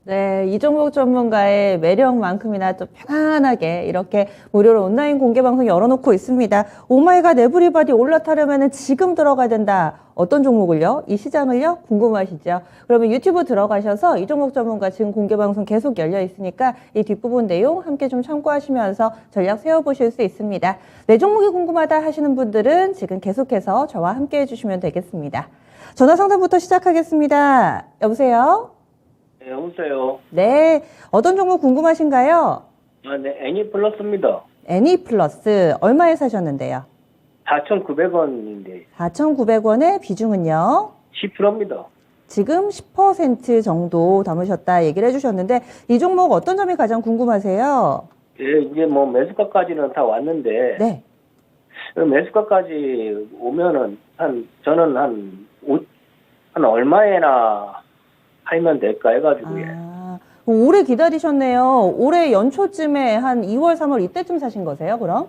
네, 이종목 전문가의 매력만큼이나 또 편안하게 이렇게 무료로 온라인 공개 방송 열어놓고 있습니다. 오마이갓 에브리바디 올라타려면 지금 들어가야 된다. 어떤 종목을요? 이 시장을요? 궁금하시죠? 그러면 유튜브 들어가셔서 이종목 전문가 지금 공개 방송 계속 열려 있으니까 이 뒷부분 내용 함께 좀 참고하시면서 전략 세워보실 수 있습니다. 내 종목이 궁금하다 하시는 분들은 지금 계속해서 저와 함께 해주시면 되겠습니다. 전화 상담부터 시작하겠습니다. 여보세요? 네, 여보세요. 네, 어떤 종목 궁금하신가요? 아, 네, 애니플러스입니다. 애니플러스 얼마에 사셨는데요? 4,900원인데 4,900원의 비중은요? 10%입니다. 지금 10% 정도 담으셨다 얘기를 해주셨는데 이 종목 어떤 점이 가장 궁금하세요? 예, 이제 뭐 매수가까지는 다 왔는데 네, 매수가까지 오면은 저는 한 얼마에나 팔면 될까 해가지고 예. 오래 기다리셨네요. 올해 연초쯤에 한 2월, 3월 이때쯤 사신 거세요, 그럼?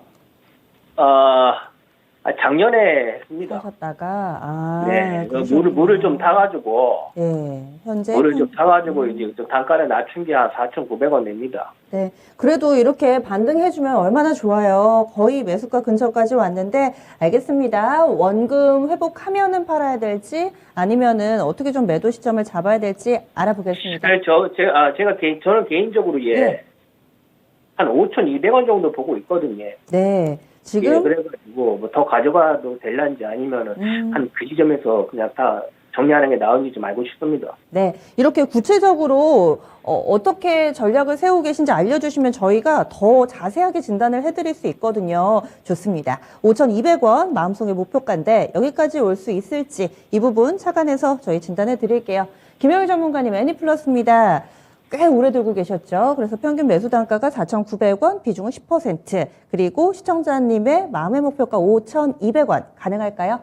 작년에 했습니다. 사셨다가, 네, 그러셨구나. 물을 좀 타가지고 예, 현재. 물을 좀 타가지고 이제 좀 단가를 낮춘 게 한 4,900원 됩니다. 네. 그래도 이렇게 반등해주면 얼마나 좋아요. 거의 매수가 근처까지 왔는데, 알겠습니다. 원금 회복하면은 팔아야 될지, 아니면은 어떻게 좀 매도 시점을 잡아야 될지 알아보겠습니다. 네, 저는 개인적으로 예, 네. 한 5,200원 정도 보고 있거든요. 네. 예, 지금, 그래가지고 뭐 더 가져가도 될란지 아니면은 한 그 지점에서 그냥 다 정리하는 게 나은지 좀 알고 싶습니다. 네. 이렇게 구체적으로, 어떻게 전략을 세우고 계신지 알려주시면 저희가 더 자세하게 진단을 해드릴 수 있거든요. 좋습니다. 5,200원 마음속의 목표가인데 여기까지 올 수 있을지 이 부분 착안해서 저희 진단해 드릴게요. 김영일 전문가님 애니플러스입니다. 꽤 오래 들고 계셨죠. 그래서 평균 매수 단가가 4,900원, 비중은 10%, 그리고 시청자님의 마음의 목표가 5,200원 가능할까요?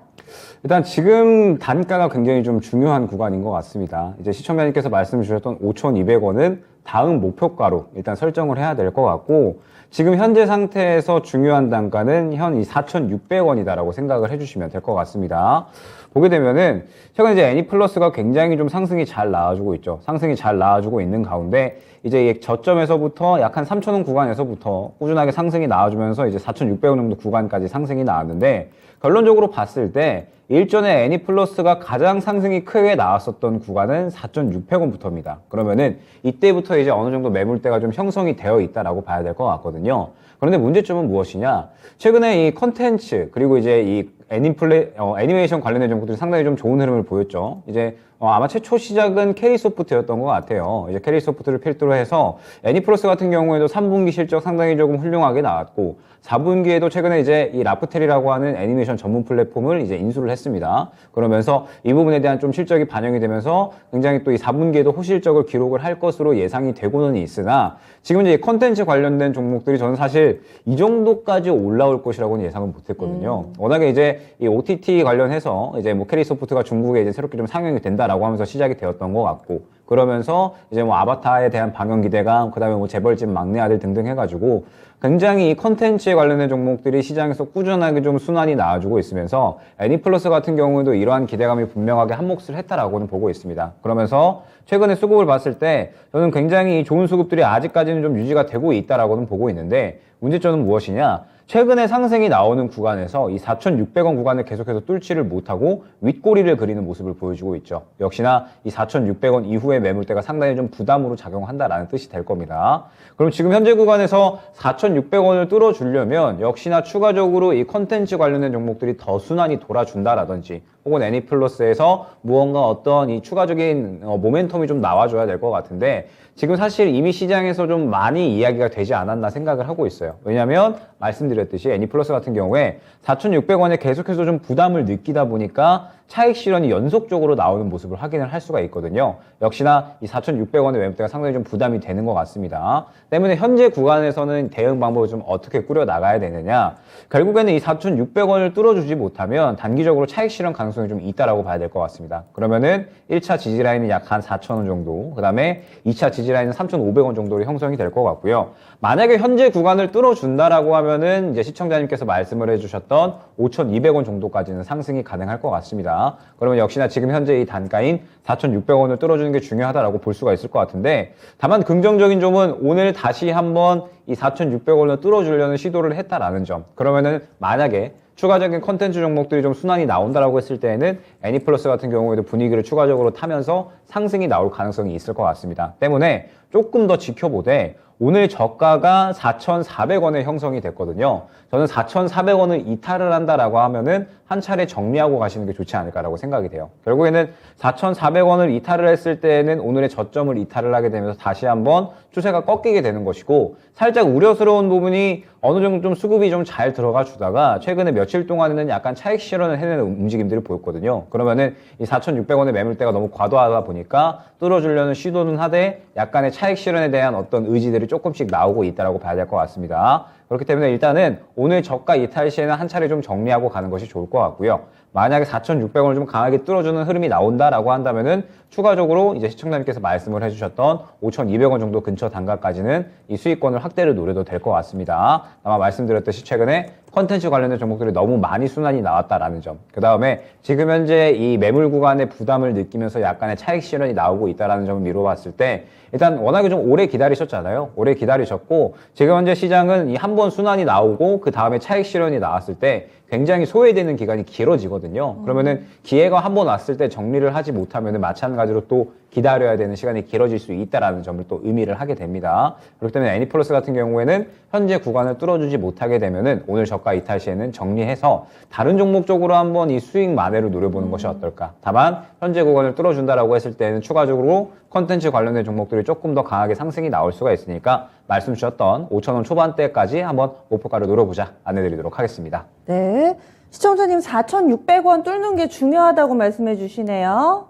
일단 지금 단가가 굉장히 좀 중요한 구간인 것 같습니다. 이제 시청자님께서 말씀 주셨던 5,200원은 다음 목표가로 일단 설정을 해야 될 것 같고, 지금 현재 상태에서 중요한 단가는 현 이 4,600원이다라고 생각을 해주시면 될 것 같습니다. 보게 되면은 최근 이제 애니플러스가 굉장히 좀 상승이 잘 나와주고 있죠. 상승이 잘 나와주고 있는 가운데 이제 이 저점에서부터 약 한 3,000원 구간에서부터 꾸준하게 상승이 나와주면서 이제 4,600원 정도 구간까지 상승이 나왔는데, 결론적으로 봤을 때 일전에 애니플러스가 가장 상승이 크게 나왔었던 구간은 4,600원부터입니다. 그러면은 이때부터 이제 어느 정도 매물대가 좀 형성이 되어 있다라고 봐야 될 것 같거든요. 그런데 문제점은 무엇이냐? 최근에 이 컨텐츠 그리고 이제 이 애니메이션 관련된 종목들이 상당히 좀 좋은 흐름을 보였죠. 이제 아마 최초 시작은 캐리소프트였던 것 같아요. 이제 캐리소프트를 필두로 해서 애니플러스 같은 경우에도 3분기 실적 상당히 조금 훌륭하게 나왔고, 4분기에도 최근에 이제 이 라프텔이라고 하는 애니메이션 전문 플랫폼을 이제 인수를 했습니다. 그러면서 이 부분에 대한 좀 실적이 반영이 되면서 굉장히 또 이 4분기에도 호실적을 기록을 할 것으로 예상이 되고는 있으나, 지금 이제 컨텐츠 관련된 종목들이 저는 사실 이 정도까지 올라올 것이라고는 예상을 못 했거든요. 워낙에 이제 이 OTT 관련해서 이제 뭐 캐리소프트가 중국에 이제 새롭게 좀 상영이 된다라고 하면서 시작이 되었던 것 같고, 그러면서 이제 뭐 아바타에 대한 방영 기대감, 그 다음에 뭐 재벌집 막내 아들 등등 해가지고 굉장히 이 컨텐츠에 관련된 종목들이 시장에서 꾸준하게 좀 순환이 나와주고 있으면서 애니플러스 같은 경우에도 이러한 기대감이 분명하게 한몫을 했다라고는 보고 있습니다. 그러면서 최근에 수급을 봤을 때 저는 굉장히 좋은 수급들이 아직까지는 좀 유지가 되고 있다라고는 보고 있는데, 문제점은 무엇이냐? 최근에 상승이 나오는 구간에서 이 4,600원 구간을 계속해서 뚫지를 못하고 윗꼬리를 그리는 모습을 보여주고 있죠. 역시나 이 4,600원 이후의 매물대가 상당히 좀 부담으로 작용한다라는 뜻이 될 겁니다. 그럼 지금 현재 구간에서 4,600원을 뚫어주려면 역시나 추가적으로 이 컨텐츠 관련된 종목들이 더 순환이 돌아준다라든지, 혹은 애니플러스에서 무언가 어떤 이 추가적인 모멘텀이 좀 나와줘야 될 것 같은데, 지금 사실 이미 시장에서 좀 많이 이야기가 되지 않았나 생각을 하고 있어요. 왜냐하면 말씀드렸듯이 애니플러스 같은 경우에 4,600원에 계속해서 좀 부담을 느끼다 보니까 차익 실현이 연속적으로 나오는 모습을 확인을 할 수가 있거든요. 역시나 이 4,600원의 매물대가 상당히 좀 부담이 되는 것 같습니다. 때문에 현재 구간에서는 대응 방법을 좀 어떻게 꾸려 나가야 되느냐? 결국에는 이 4,600원을 뚫어주지 못하면 단기적으로 차익 실현 가능성이 좀 있다라고 봐야 될 것 같습니다. 그러면은 1차 지지 라인은 약 한 4,000원 정도, 그 다음에 2차 지지 라인은 3,500원 정도로 형성이 될 것 같고요. 만약에 현재 구간을 뚫어준다라고 하면 그러면은 이제 시청자님께서 말씀을 해주셨던 5,200원 정도까지는 상승이 가능할 것 같습니다. 그러면 역시나 지금 현재 이 단가인 4,600원을 뚫어주는 게 중요하다라고 볼 수가 있을 것 같은데, 다만 긍정적인 점은 오늘 다시 한번 이 4,600원을 뚫어주려는 시도를 했다라는 점. 그러면은 만약에 추가적인 컨텐츠 종목들이 좀 순환이 나온다라고 했을 때에는 애니플러스 같은 경우에도 분위기를 추가적으로 타면서 상승이 나올 가능성이 있을 것 같습니다. 때문에 조금 더 지켜보되 오늘 저가가 4,400원에 형성이 됐거든요. 저는 4,400원을 이탈을 한다라고 하면은 한 차례 정리하고 가시는 게 좋지 않을까라고 생각이 돼요. 결국에는 4,400원을 이탈을 했을 때는 오늘의 저점을 이탈을 하게 되면서 다시 한번 추세가 꺾이게 되는 것이고, 살짝 우려스러운 부분이 어느 정도 좀 수급이 좀 잘 들어가 주다가 최근에 며칠 동안에는 약간 차익 실현을 해내는 움직임들이 보였거든요. 그러면은 이 4,600원의 매물대가 너무 과도하다 보니까 뚫어주려는 시도는 하되 약간의 차익 실현에 대한 어떤 의지들이 조금씩 나오고 있다라고 봐야 될 것 같습니다. 그렇기 때문에 일단은 오늘 저가 이탈 시에는 한 차례 좀 정리하고 가는 것이 좋을 것 같고요. 만약에 4,600원을 좀 강하게 뚫어주는 흐름이 나온다라고 한다면은 추가적으로 이제 시청자님께서 말씀을 해주셨던 5,200원 정도 근처 단가까지는 이 수익권을 확대를 노려도 될 것 같습니다. 아마 말씀드렸듯이 최근에 컨텐츠 관련된 종목들이 너무 많이 순환이 나왔다라는 점. 그 다음에 지금 현재 이 매물 구간의 부담을 느끼면서 약간의 차익 실현이 나오고 있다라는 점을 미뤄봤을 때, 일단 워낙에 좀 오래 기다리셨잖아요. 오래 기다리셨고 지금 현재 시장은 이 한 번 순환이 나오고 그 다음에 차익 실현이 나왔을 때 굉장히 소외되는 기간이 길어지거든요. 그러면은 기회가 한 번 왔을 때 정리를 하지 못하면은 마찬가지로 또 기다려야 되는 시간이 길어질 수 있다라는 점을 또 의미를 하게 됩니다. 그렇기 때문에 애니플러스 같은 경우에는 현재 구간을 뚫어주지 못하게 되면은 오늘 저가 이탈 시에는 정리해서 다른 종목 쪽으로 한번 이 수익 만회를 노려보는 것이 어떨까. 다만 현재 구간을 뚫어준다라고 했을 때는 추가적으로 컨텐츠 관련된 종목들이 조금 더 강하게 상승이 나올 수가 있으니까 말씀 주셨던 5,000원 초반대까지 한번 목표가를 노려보자 안내드리도록 하겠습니다. 네. 시청자님 4,600원 뚫는 게 중요하다고 말씀해 주시네요.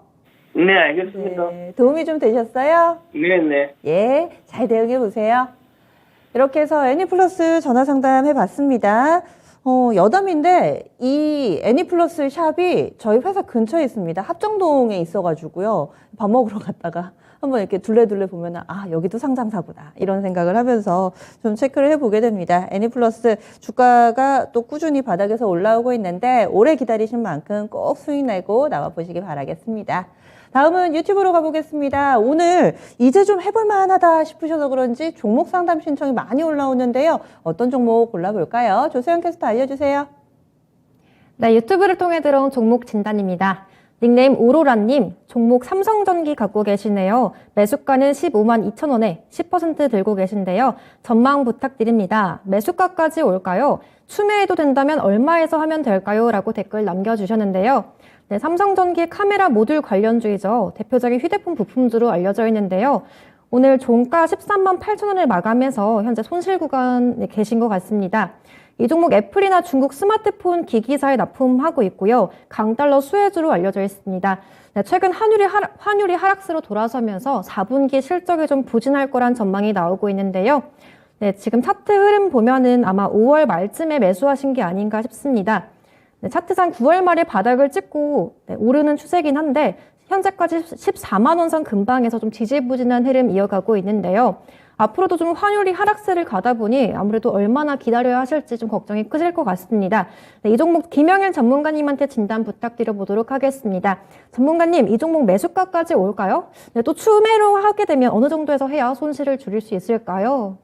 네, 알겠습니다. 네, 도움이 좀 되셨어요? 네. 예, 잘 대응해 보세요. 이렇게 해서 애니플러스 전화 상담 해봤습니다. 여담인데 이 애니플러스 샵이 저희 회사 근처에 있습니다. 합정동에 있어가지고요. 밥 먹으러 갔다가 한번 이렇게 둘레둘레 보면은 아, 여기도 상장사구나 이런 생각을 하면서 좀 체크를 해보게 됩니다. 애니플러스 주가가 또 꾸준히 바닥에서 올라오고 있는데 오래 기다리신 만큼 꼭 수익 내고 나와 보시기 바라겠습니다. 다음은 유튜브로 가보겠습니다. 오늘 이제 좀 해볼 만하다 싶으셔서 그런지 종목 상담 신청이 많이 올라오는데요. 어떤 종목 골라볼까요? 조세현 캐스터 알려주세요. 네, 유튜브를 통해 들어온 종목 진단입니다. 닉네임 오로라님, 종목 삼성전기 갖고 계시네요. 매수가는 15만 2천 원에 10% 들고 계신데요. 전망 부탁드립니다. 매수가까지 올까요? 추매해도 된다면 얼마에서 하면 될까요? 라고 댓글 남겨주셨는데요. 네, 삼성전기 카메라 모듈 관련주이죠. 대표적인 휴대폰 부품주로 알려져 있는데요. 오늘 종가 13만 8천 원을 마감해서 현재 손실 구간에 계신 것 같습니다. 이 종목 애플이나 중국 스마트폰 기기사에 납품하고 있고요. 강달러 수혜주로 알려져 있습니다. 네, 최근 환율이 하락세로 돌아서면서 4분기 실적이 좀 부진할 거란 전망이 나오고 있는데요. 네, 지금 차트 흐름 보면은 아마 5월 말쯤에 매수하신 게 아닌가 싶습니다. 네, 차트상 9월 말에 바닥을 찍고 오르는 추세긴 한데 현재까지 14만 원 선 근방에서 좀 지지부진한 흐름 이어가고 있는데요. 앞으로도 좀 환율이 하락세를 가다 보니 아무래도 얼마나 기다려야 하실지 좀 걱정이 크실 것 같습니다. 네, 이 종목 김영현 전문가님한테 진단 부탁드려 보도록 하겠습니다. 전문가님, 이 종목 매수가까지 올까요? 네, 또 추매로 하게 되면 어느 정도에서 해야 손실을 줄일 수 있을까요?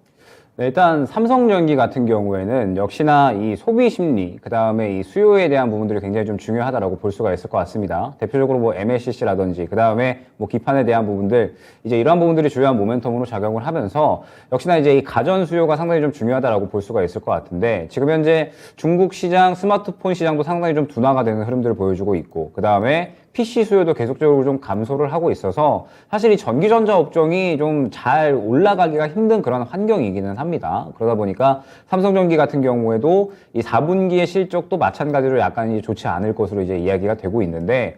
네, 일단 삼성전기 같은 경우에는 역시나 이 소비 심리, 그 다음에 이 수요에 대한 부분들이 굉장히 좀 중요하다라고 볼 수가 있을 것 같습니다. 대표적으로 뭐 MLCC라든지, 그 다음에 뭐 기판에 대한 부분들, 이제 이러한 부분들이 주요한 모멘텀으로 작용을 하면서 역시나 이제 이 가전 수요가 상당히 좀 중요하다라고 볼 수가 있을 것 같은데, 지금 현재 중국 시장, 스마트폰 시장도 상당히 좀 둔화가 되는 흐름들을 보여주고 있고, 그 다음에 PC 수요도 계속적으로 좀 감소를 하고 있어서 사실 이 전기전자 업종이 좀 잘 올라가기가 힘든 그런 환경이기는 합니다. 그러다 보니까 삼성전기 같은 경우에도 이 4분기의 실적도 마찬가지로 약간 좋지 않을 것으로 이제 이야기가 되고 있는데,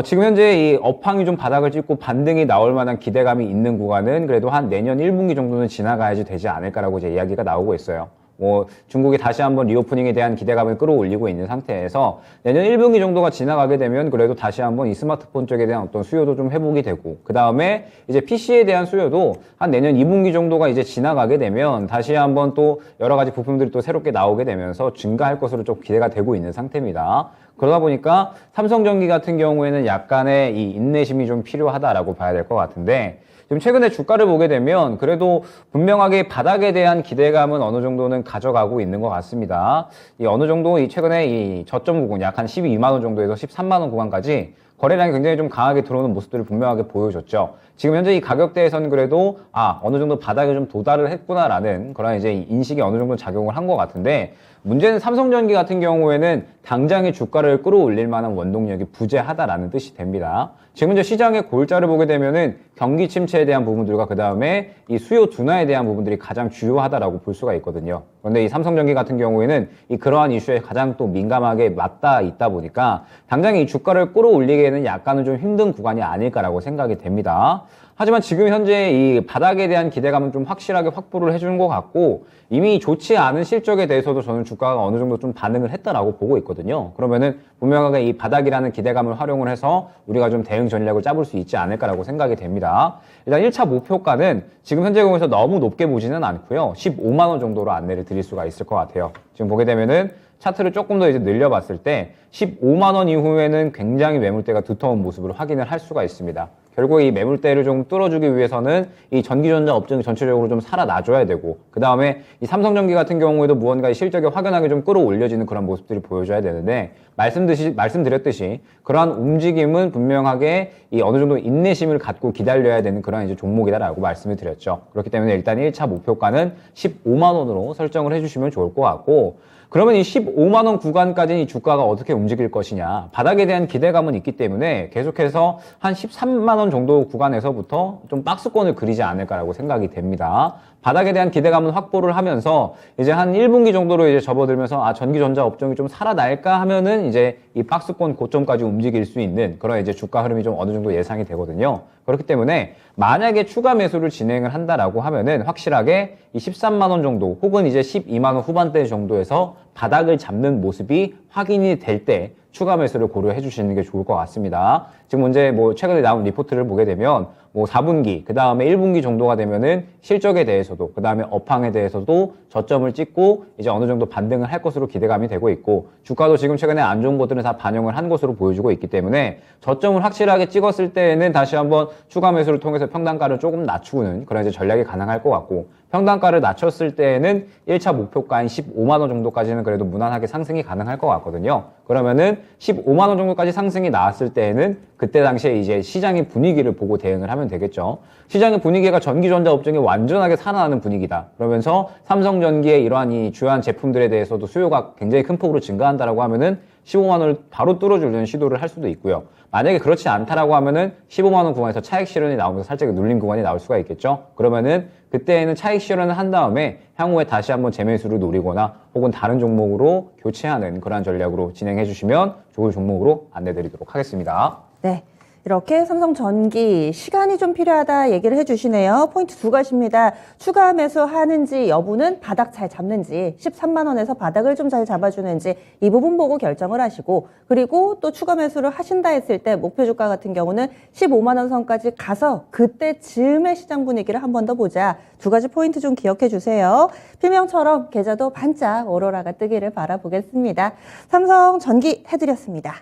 지금 현재 이 업황이 좀 바닥을 찍고 반등이 나올 만한 기대감이 있는 구간은 그래도 한 내년 1분기 정도는 지나가야지 되지 않을까라고 이제 이야기가 나오고 있어요. 뭐 중국이 다시 한번 리오프닝에 대한 기대감을 끌어올리고 있는 상태에서 내년 1분기 정도가 지나가게 되면 그래도 다시 한번 이 스마트폰 쪽에 대한 어떤 수요도 좀 회복이 되고, 그 다음에 이제 PC에 대한 수요도 한 내년 2분기 정도가 이제 지나가게 되면 다시 한번 또 여러 가지 부품들이 또 새롭게 나오게 되면서 증가할 것으로 좀 기대가 되고 있는 상태입니다. 그러다 보니까 삼성전기 같은 경우에는 약간의 이 인내심이 좀 필요하다라고 봐야 될 것 같은데, 지금 최근에 주가를 보게 되면 그래도 분명하게 바닥에 대한 기대감은 어느 정도는 가져가고 있는 것 같습니다. 이 어느 정도 이 최근에 이 저점 부분 약 한 12만 원 정도에서 13만 원 구간까지 거래량이 굉장히 좀 강하게 들어오는 모습들을 분명하게 보여줬죠. 지금 현재 이 가격대에서는 그래도 어느 정도 바닥에 좀 도달을 했구나라는 그런 이제 인식이 어느 정도 작용을 한 것 같은데, 문제는 삼성전기 같은 경우에는 당장의 주가를 끌어올릴 만한 원동력이 부재하다라는 뜻이 됩니다. 지금 현재 시장의 골자를 보게 되면은 경기 침체에 대한 부분들과 그 다음에 이 수요 둔화에 대한 부분들이 가장 주요하다라고 볼 수가 있거든요. 그런데 이 삼성전기 같은 경우에는 이 그러한 이슈에 가장 또 민감하게 맞닿아 있다 보니까 당장 이 주가를 끌어올리기에는 약간은 좀 힘든 구간이 아닐까라고 생각이 됩니다. 하지만 지금 현재 이 바닥에 대한 기대감은 좀 확실하게 확보를 해주는 것 같고, 이미 좋지 않은 실적에 대해서도 저는 주가가 어느 정도 좀 반응을 했다라고 보고 있거든요. 그러면은 분명하게 이 바닥이라는 기대감을 활용을 해서 우리가 좀 대응 전략을 짜볼 수 있지 않을까라고 생각이 됩니다. 일단 1차 목표가는 지금 현재 공에서 너무 높게 보지는 않고요. 15만 원 정도로 안내를 드릴 수가 있을 것 같아요. 지금 보게 되면은 차트를 조금 더 이제 늘려봤을 때 15만 원 이후에는 굉장히 매물대가 두터운 모습을 확인을 할 수가 있습니다. 결국 이 매물대를 좀 뚫어주기 위해서는 이 전기전자 업종이 전체적으로 좀 살아나줘야 되고, 그 다음에 이 삼성전기 같은 경우에도 무언가 이 실적이 확연하게 좀 끌어올려지는 그런 모습들이 보여줘야 되는데, 말씀드렸듯이 그러한 움직임은 분명하게 이 어느 정도 인내심을 갖고 기다려야 되는 그런 이제 종목이다라고 말씀을 드렸죠. 그렇기 때문에 일단 1차 목표가는 15만 원으로 설정을 해주시면 좋을 것 같고, 그러면 이 15만 원 구간까지 이 주가가 어떻게 움직일 것이냐, 바닥에 대한 기대감은 있기 때문에 계속해서 한 13만 원 정도 구간에서부터 좀 박스권을 그리지 않을까라고 생각이 됩니다. 바닥에 대한 기대감은 확보를 하면서 이제 한 1분기 정도로 이제 접어들면서 전기전자 업종이 좀 살아날까 하면은 이제 이 박스권 고점까지 움직일 수 있는 그런 이제 주가 흐름이 좀 어느 정도 예상이 되거든요. 그렇기 때문에 만약에 추가 매수를 진행을 한다라고 하면은 확실하게 이 13만 원 정도 혹은 이제 12만 원 후반대 정도에서 바닥을 잡는 모습이 확인이 될 때 추가 매수를 고려해 주시는 게 좋을 것 같습니다. 지금 문제 뭐 최근에 나온 리포트를 보게 되면 뭐 4분기, 그 다음에 1분기 정도가 되면은 실적에 대해서도, 그 다음에 업황에 대해서도 저점을 찍고 이제 어느 정도 반등을 할 것으로 기대감이 되고 있고, 주가도 지금 최근에 안 좋은 것들은 다 반영을 한 것으로 보여주고 있기 때문에 저점을 확실하게 찍었을 때에는 다시 한번 추가 매수를 통해서 평단가를 조금 낮추는 그런 이제 전략이 가능할 것 같고, 평단가를 낮췄을 때에는 1차 목표가인 15만 원 정도까지는 그래도 무난하게 상승이 가능할 것 같거든요. 그러면은 15만 원 정도까지 상승이 나왔을 때에는 그때 당시에 이제 시장의 분위기를 보고 대응을 하면 되겠죠. 시장의 분위기가 전기전자 업종이 완전하게 살아나는 분위기다. 그러면서 삼성전기의 이러한 이 주요한 제품들에 대해서도 수요가 굉장히 큰 폭으로 증가한다라고 하면은 15만 원을 바로 뚫어주려는 시도를 할 수도 있고요. 만약에 그렇지 않다라고 하면은 15만 원 구간에서 차익 실현이 나오면서 살짝 눌린 구간이 나올 수가 있겠죠. 그러면은 그때에는 차익 실현을 한 다음에 향후에 다시 한번 재매수를 노리거나 혹은 다른 종목으로 교체하는 그러한 전략으로 진행해 주시면 좋을 종목으로 안내 드리도록 하겠습니다. 네. 이렇게 삼성전기 시간이 좀 필요하다 얘기를 해주시네요. 포인트 두 가지입니다. 추가 매수하는지 여부는 바닥 잘 잡는지, 13만 원에서 바닥을 좀 잘 잡아주는지 이 부분 보고 결정을 하시고, 그리고 또 추가 매수를 하신다 했을 때 목표 주가 같은 경우는 15만 원 선까지 가서 그때쯤의 시장 분위기를 한 번 더 보자. 두 가지 포인트 좀 기억해 주세요. 필명처럼 계좌도 반짝 오로라가 뜨기를 바라보겠습니다. 삼성전기 해드렸습니다.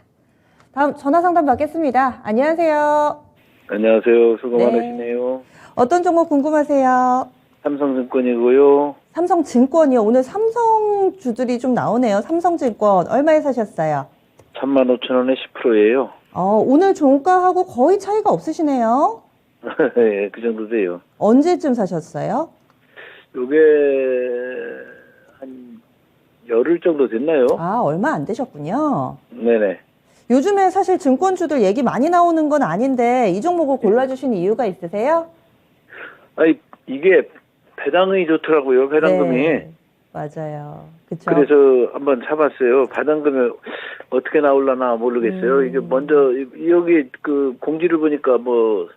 다음 전화 상담 받겠습니다. 안녕하세요. 안녕하세요. 수고 네. 많으시네요. 어떤 종목 궁금하세요? 삼성증권이고요. 삼성증권이요. 오늘 삼성주들이 좀 나오네요. 삼성증권 얼마에 사셨어요? 35,000원에 10%예요. 오늘 종가하고 거의 차이가 없으시네요. 네, 그 정도 돼요. 언제쯤 사셨어요? 요게 한 열흘 정도 됐나요? 얼마 안 되셨군요. 네네. 요즘에 사실 증권주들 얘기 많이 나오는 건 아닌데 이 종목을 골라주신 이유가 있으세요? 이게 배당이 좋더라고요. 배당금이. 네, 맞아요. 그쵸? 그래서 한번 사봤어요. 배당금이 어떻게 나올라나 모르겠어요. 이게 먼저 여기 그 공지를 보니까 뭐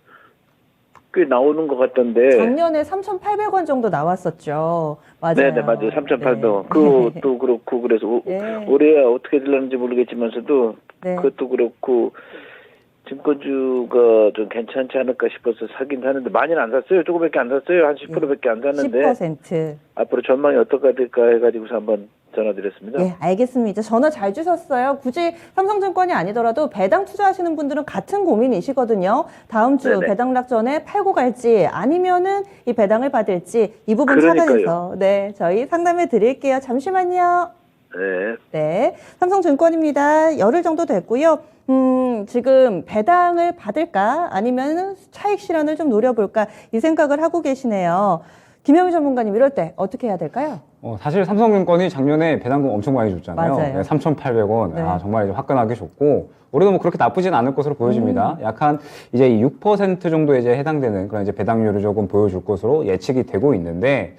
꽤 나오는 것 같던데. 작년에 3,800원 정도 나왔었죠. 맞아요. 네네, 맞아요. 3,800원. 네. 그것도 그렇고, 그래서 네. 올해야 어떻게 될는지 모르겠지만서도, 네. 그것도 그렇고, 증권주가 좀 괜찮지 않을까 싶어서 사긴 사는데, 많이는 안 샀어요. 조금밖에 안 샀어요. 한 10%밖에 안 샀는데, 10%. 앞으로 전망이 어떻게 될까 해가지고서 한번 전화드렸습니다. 네, 알겠습니다. 전화 잘 주셨어요. 굳이 삼성증권이 아니더라도 배당 투자하시는 분들은 같은 고민이시거든요. 다음 주 네네. 배당락 전에 팔고 갈지 아니면은 이 배당을 받을지 이 부분 그러니까요. 차단해서 네, 저희 상담해 드릴게요. 잠시만요. 네. 네, 삼성증권입니다. 열흘 정도 됐고요. 지금 배당을 받을까 아니면 차익 실현을 좀 노려볼까 이 생각을 하고 계시네요. 김영희 전문가님 이럴 때 어떻게 해야 될까요? 사실 삼성증권이 작년에 배당금 엄청 많이 줬잖아요. 맞아요. 3,800원. 네. 정말 이제 화끈하게 줬고, 올해도 뭐 그렇게 나쁘진 않을 것으로 보여집니다. 약간 이제 6% 정도에 이제 해당되는 그런 이제 배당률을 조금 보여줄 것으로 예측이 되고 있는데,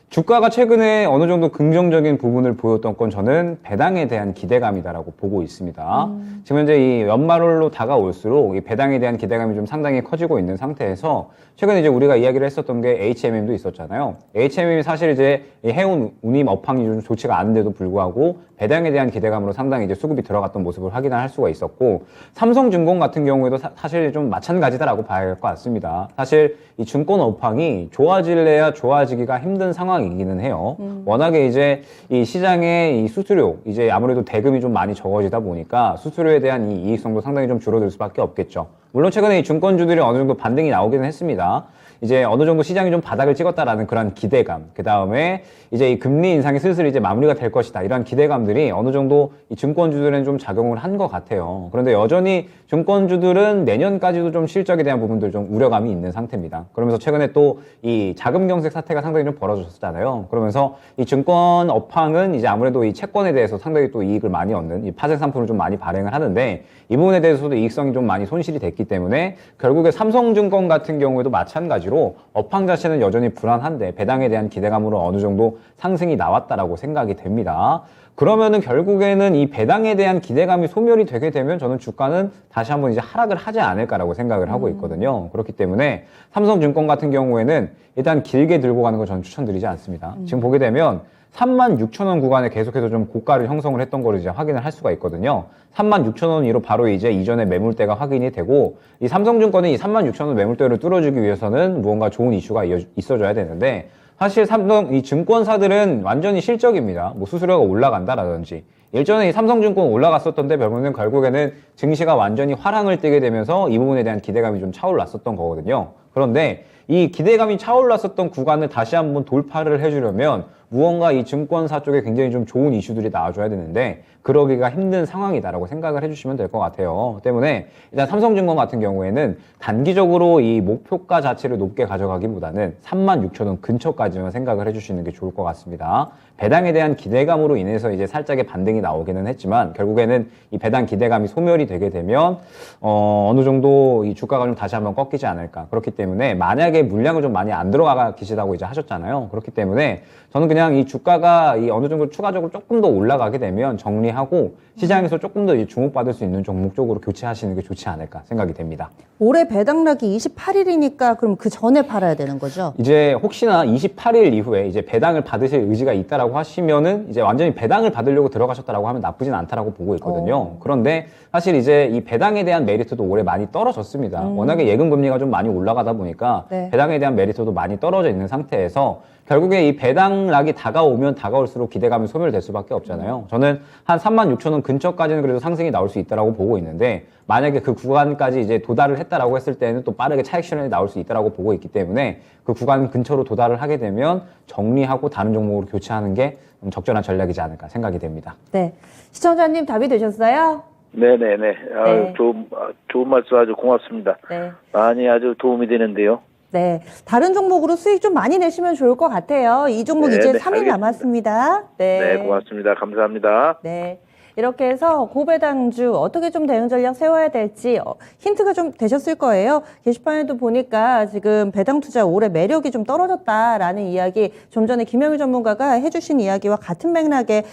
주가가 최근에 어느 정도 긍정적인 부분을 보였던 건 저는 배당에 대한 기대감이다라고 보고 있습니다. 지금 현재 이 연말로 다가올수록 이 배당에 대한 기대감이 좀 상당히 커지고 있는 상태에서 최근에 이제 우리가 이야기를 했었던 게 HMM도 있었잖아요. HMM이 사실 이제 이 해운 운임 업황이 좀 좋지가 않은데도 불구하고 배당에 대한 기대감으로 상당히 이제 수급이 들어갔던 모습을 확인할 수가 있었고, 삼성증권 같은 경우에도 사실 좀 마찬가지다라고 봐야 할 것 같습니다. 사실 이 증권 업황이 좋아질래야 좋아지기가 힘든 상황이기는 해요. 워낙에 이제 이 시장의 이 수수료, 이제 아무래도 대금이 좀 많이 적어지다 보니까 수수료에 대한 이 이익성도 상당히 좀 줄어들 수밖에 없겠죠. 물론 최근에 이 증권주들이 어느 정도 반등이 나오기는 했습니다. 이제 어느 정도 시장이 좀 바닥을 찍었다라는 그런 기대감, 그 다음에 이제 이 금리 인상이 슬슬 이제 마무리가 될 것이다, 이런 기대감들이 어느 정도 이 증권주들은 좀 작용을 한 것 같아요. 그런데 여전히 증권주들은 내년까지도 좀 실적에 대한 부분들 좀 우려감이 있는 상태입니다. 그러면서 최근에 또 이 자금 경색 사태가 상당히 좀 벌어졌었잖아요. 그러면서 이 증권 업황은 이제 아무래도 이 채권에 대해서 상당히 또 이익을 많이 얻는 이 파생 상품을 좀 많이 발행을 하는데, 이 부분에 대해서도 이익성이 좀 많이 손실이 됐기 때문에 결국에 삼성증권 같은 경우에도 마찬가지로 업황 자체는 여전히 불안한데 배당에 대한 기대감으로 어느 정도 상승이 나왔다라고 생각이 됩니다. 그러면은 결국에는 이 배당에 대한 기대감이 소멸이 되게 되면 저는 주가는 다시 한번 이제 하락을 하지 않을까라고 생각을 하고 있거든요. 그렇기 때문에 삼성증권 같은 경우에는 일단 길게 들고 가는 걸 저는 추천드리지 않습니다. 지금 보게 되면 36,000원 구간에 계속해서 좀 고가를 형성을 했던 거를 이제 확인을 할 수가 있거든요. 36,000원으로 바로 이제 이전의 매물대가 확인이 되고, 이 삼성증권이 이 36,000원 매물대를 뚫어주기 위해서는 무언가 좋은 이슈가 있어줘야 되는데, 사실 이 증권사들은 완전히 실적입니다. 뭐 수수료가 올라간다라든지. 일전에 이 삼성증권 올라갔었던데 결국에는 증시가 완전히 화랑을 띠게 되면서 이 부분에 대한 기대감이 좀 차올랐었던 거거든요. 그런데 이 기대감이 차올랐었던 구간을 다시 한번 돌파를 해주려면 무언가 이 증권사 쪽에 굉장히 좀 좋은 이슈들이 나와줘야 되는데 그러기가 힘든 상황이다라고 생각을 해주시면 될 것 같아요. 때문에 일단 삼성증권 같은 경우에는 단기적으로 이 목표가 자체를 높게 가져가기보다는 36,000원 근처까지만 생각을 해주시는 게 좋을 것 같습니다. 배당에 대한 기대감으로 인해서 이제 살짝의 반등이 나오기는 했지만 결국에는 이 배당 기대감이 소멸이 되게 되면 어느 정도 이 주가가 좀 다시 한번 꺾이지 않을까. 그렇기 때문에 만약에 물량을 좀 많이 안 들어가 계시다고 이제 하셨잖아요. 그렇기 때문에 저는 그냥 이 주가가 이 어느 정도 추가적으로 조금 더 올라가게 되면 정리하고 시장에서 조금 더 주목받을 수 있는 종목 쪽으로 교체하시는 게 좋지 않을까 생각이 됩니다. 올해 배당락이 28일이니까 그럼 그 전에 팔아야 되는 거죠? 이제 혹시나 28일 이후에 이제 배당을 받으실 의지가 있다라고 하시면은 이제 완전히 배당을 받으려고 들어가셨다라고 하면 나쁘진 않다라고 보고 있거든요. 그런데 사실 이제 이 배당에 대한 메리트도 올해 많이 떨어졌습니다. 워낙에 예금 금리가 좀 많이 올라가다 보니까 네. 배당에 대한 메리트도 많이 떨어져 있는 상태에서 결국에 이 배당락이 다가오면 다가올수록 기대감이 소멸될 수밖에 없잖아요. 저는 한 36,000원 근처까지는 그래도 상승이 나올 수 있다라고 보고 있는데 만약에 그 구간까지 이제 도달을 했다라고 했을 때는 또 빠르게 차익 실현이 나올 수 있다라고 보고 있기 때문에 그 구간 근처로 도달을 하게 되면 정리하고 다른 종목으로 교체하는 게 적절한 전략이지 않을까 생각이 됩니다. 네. 시청자님 답이 되셨어요? 네네네. 네. 좋은 말씀 아주 고맙습니다. 네. 많이 아주 도움이 되는데요. 네. 다른 종목으로 수익 좀 많이 내시면 좋을 것 같아요. 이 종목 네, 이제 네, 3일 알겠습니다. 남았습니다. 네, 고맙습니다. 감사합니다. 네. 이렇게 해서 고배당주 어떻게 좀 대응 전략 세워야 될지 힌트가 좀 되셨을 거예요. 게시판에도 보니까 지금 배당 투자 올해 매력이 좀 떨어졌다라는 이야기 좀 전에 김영희 전문가가 해주신 이야기와 같은 맥락의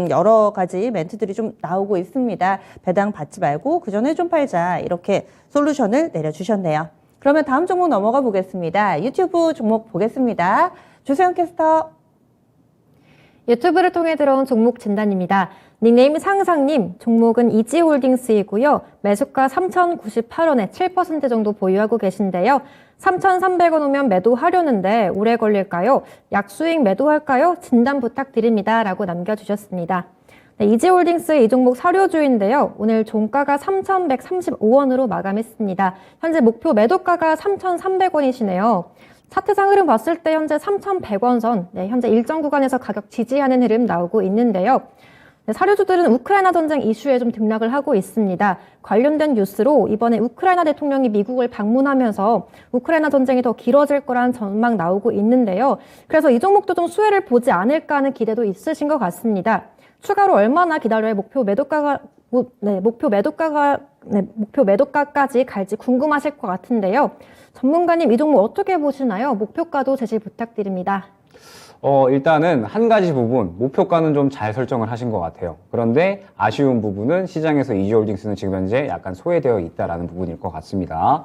여러 가지 멘트들이 좀 나오고 있습니다. 배당 받지 말고 그 전에 좀 팔자 이렇게 솔루션을 내려주셨네요. 그럼 그러면 다음 종목 넘어가 보겠습니다. 유튜브 종목 보겠습니다. 주세영 캐스터. 유튜브를 통해 들어온 종목 진단입니다. 닉네임 상상님, 종목은 이지홀딩스이고요. 매수가 3,098원에 7% 정도 보유하고 계신데요. 3,300원 오면 매도하려는데 오래 걸릴까요? 약수익 매도할까요? 진단 부탁드립니다. 라고 남겨주셨습니다. 네, 이지홀딩스 이 종목 사료주인데요. 오늘 종가가 3,135원으로 마감했습니다. 현재 목표 매도가가 3,300원이시네요. 차트상 흐름 봤을 때 현재 3,100원 선, 현재 일정 구간에서 가격 지지하는 흐름 나오고 있는데요. 사료주들은 우크라이나 전쟁 이슈에 좀 등락을 하고 있습니다. 관련된 뉴스로 이번에 우크라이나 대통령이 미국을 방문하면서 우크라이나 전쟁이 더 길어질 거란 전망 나오고 있는데요. 그래서 이 종목도 좀 수혜를 보지 않을까 하는 기대도 있으신 것 같습니다. 추가로 얼마나 기다려야 목표 매도가까지 갈지 궁금하실 것 같은데요. 전문가님 이 종목 어떻게 보시나요? 목표가도 제시 부탁드립니다. 일단은 한 가지 부분, 목표가는 좀 잘 설정을 하신 것 같아요. 그런데 아쉬운 부분은 시장에서 이지홀딩스는 지금 현재 약간 소외되어 있다라는 부분일 것 같습니다.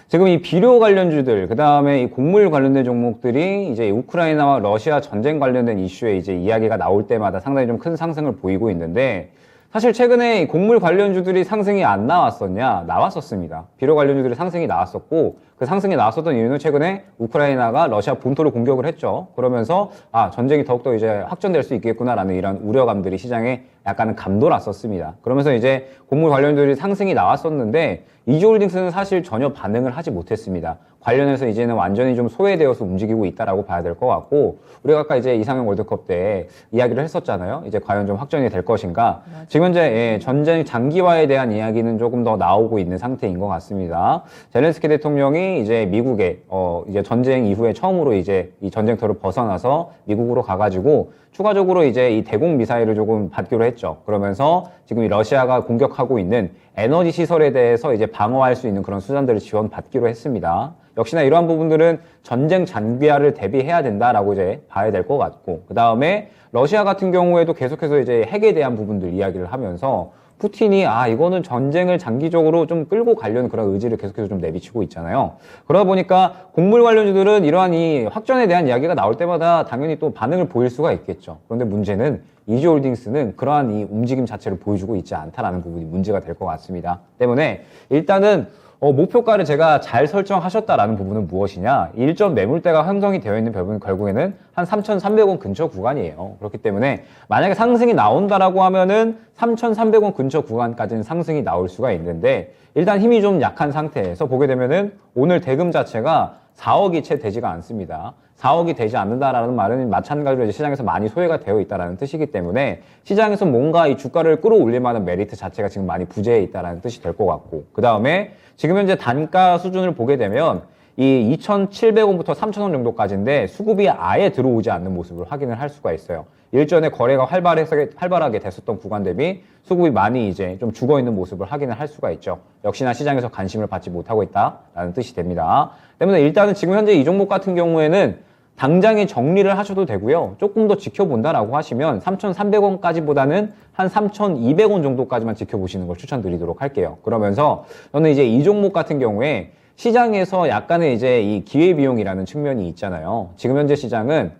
지금 이 비료 관련주들, 그 다음에 이 곡물 관련된 종목들이 이제 우크라이나와 러시아 전쟁 관련된 이슈에 이제 이야기가 나올 때마다 상당히 좀 큰 상승을 보이고 있는데, 사실 최근에 이 곡물 관련주들이 상승이 안 나왔었냐? 나왔었습니다. 비료 관련주들이 상승이 나왔었고, 그 상승이 나왔었던 이유는 최근에 우크라이나가 러시아 본토를 공격을 했죠. 그러면서 전쟁이 더욱더 이제 확전될 수 있겠구나라는 이런 우려감들이 시장에 약간은 감돌았었습니다. 그러면서 이제 곡물 관련주들이 상승이 나왔었는데 이지홀딩스는 사실 전혀 반응을 하지 못했습니다. 관련해서 이제는 완전히 좀 소외되어서 움직이고 있다라고 봐야 될 것 같고, 우리가 아까 이제 이상형 월드컵 때 이야기를 했었잖아요. 이제 과연 좀 확전이 될 것인가. 맞아. 지금 현재 전쟁 장기화에 대한 이야기는 조금 더 나오고 있는 상태인 것 같습니다. 젤렌스키 대통령이 이제 미국에 이제 전쟁 이후에 처음으로 이제 이 전쟁터를 벗어나서 미국으로 가가지고 추가적으로 이제 이 대공 미사일을 조금 받기로 했죠. 그러면서 지금 이 러시아가 공격하고 있는 에너지 시설에 대해서 이제 방어할 수 있는 그런 수단들을 지원받기로 했습니다. 역시나 이러한 부분들은 전쟁 장기화를 대비해야 된다라고 이제 봐야 될 것 같고, 그 다음에 러시아 같은 경우에도 계속해서 이제 핵에 대한 부분들 이야기를 하면서 푸틴이 이거는 전쟁을 장기적으로 좀 끌고 가려는 그런 의지를 계속해서 좀 내비치고 있잖아요. 그러다 보니까 곡물 관련주들은 이러한 이 확전에 대한 이야기가 나올 때마다 당연히 또 반응을 보일 수가 있겠죠. 그런데 문제는 이지홀딩스는 그러한 이 움직임 자체를 보여주고 있지 않다라는 부분이 문제가 될 것 같습니다. 때문에 일단은 목표가를 제가 잘 설정하셨다라는 부분은 무엇이냐? 일정 매물대가 형성이 되어 있는 부분은 결국에는 한 3,300원 근처 구간이에요. 그렇기 때문에 만약에 상승이 나온다라고 하면은 3,300원 근처 구간까지는 상승이 나올 수가 있는데, 일단 힘이 좀 약한 상태에서 보게 되면은 오늘 대금 자체가 4억이 채 되지가 않습니다. 4억이 되지 않는다라는 말은 마찬가지로 이제 시장에서 많이 소외가 되어 있다는 뜻이기 때문에 시장에서 뭔가 이 주가를 끌어올릴 만한 메리트 자체가 지금 많이 부재해 있다는 뜻이 될 것 같고, 그 다음에 지금 현재 단가 수준을 보게 되면 이 2,700원부터 3,000원 정도까지인데 수급이 아예 들어오지 않는 모습을 확인을 할 수가 있어요. 일전에 거래가 활발하게 됐었던 구간 대비 수급이 많이 이제 좀 죽어 있는 모습을 확인을 할 수가 있죠. 역시나 시장에서 관심을 받지 못하고 있다라는 뜻이 됩니다. 때문에 일단은 지금 현재 이 종목 같은 경우에는 당장에 정리를 하셔도 되고요. 조금 더 지켜본다라고 하시면 3,300원까지보다는 한 3,200원 정도까지만 지켜보시는 걸 추천드리도록 할게요. 그러면서 저는 이제 이 종목 같은 경우에 시장에서 약간의 이제 이 기회비용이라는 측면이 있잖아요. 지금 현재 시장은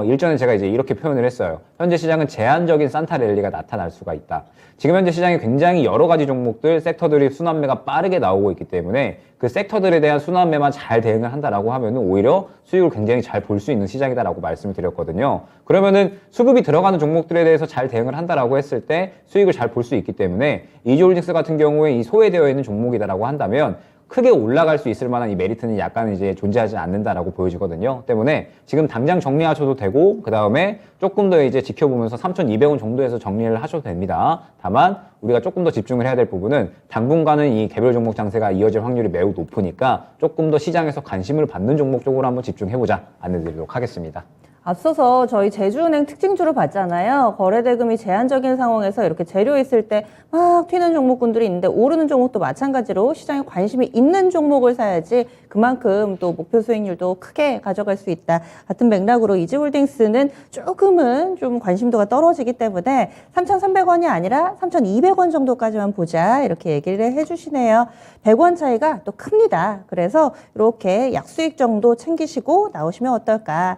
일전에 제가 이제 이렇게 표현을 했어요. 현재 시장은 제한적인 산타 랠리가 나타날 수가 있다. 지금 현재 시장에 굉장히 여러 가지 종목들, 섹터들이 순환매가 빠르게 나오고 있기 때문에 그 섹터들에 대한 순환매만 잘 대응을 한다라고 하면은 오히려 수익을 굉장히 잘 볼 수 있는 시장이다라고 말씀을 드렸거든요. 그러면은 수급이 들어가는 종목들에 대해서 잘 대응을 한다라고 했을 때 수익을 잘 볼 수 있기 때문에 이지홀딩스 같은 경우에 이 소외되어 있는 종목이다라고 한다면 크게 올라갈 수 있을 만한 이 메리트는 약간 이제 존재하지 않는다라고 보여지거든요. 때문에 지금 당장 정리하셔도 되고, 그 다음에 조금 더 이제 지켜보면서 3,200원 정도에서 정리를 하셔도 됩니다. 다만 우리가 조금 더 집중을 해야 될 부분은 당분간은 이 개별 종목 장세가 이어질 확률이 매우 높으니까 조금 더 시장에서 관심을 받는 종목 쪽으로 한번 집중해보자 안내드리도록 하겠습니다. 앞서서 저희 제주은행 특징주를 봤잖아요. 거래대금이 제한적인 상황에서 이렇게 재료 있을 때 막 튀는 종목군들이 있는데 오르는 종목도 마찬가지로 시장에 관심이 있는 종목을 사야지 그만큼 또 목표 수익률도 크게 가져갈 수 있다. 같은 맥락으로 이지홀딩스는 조금은 좀 관심도가 떨어지기 때문에 3,300원이 아니라 3,200원 정도까지만 보자 이렇게 얘기를 해주시네요. 100원 차이가 또 큽니다. 그래서 이렇게 약수익 정도 챙기시고 나오시면 어떨까.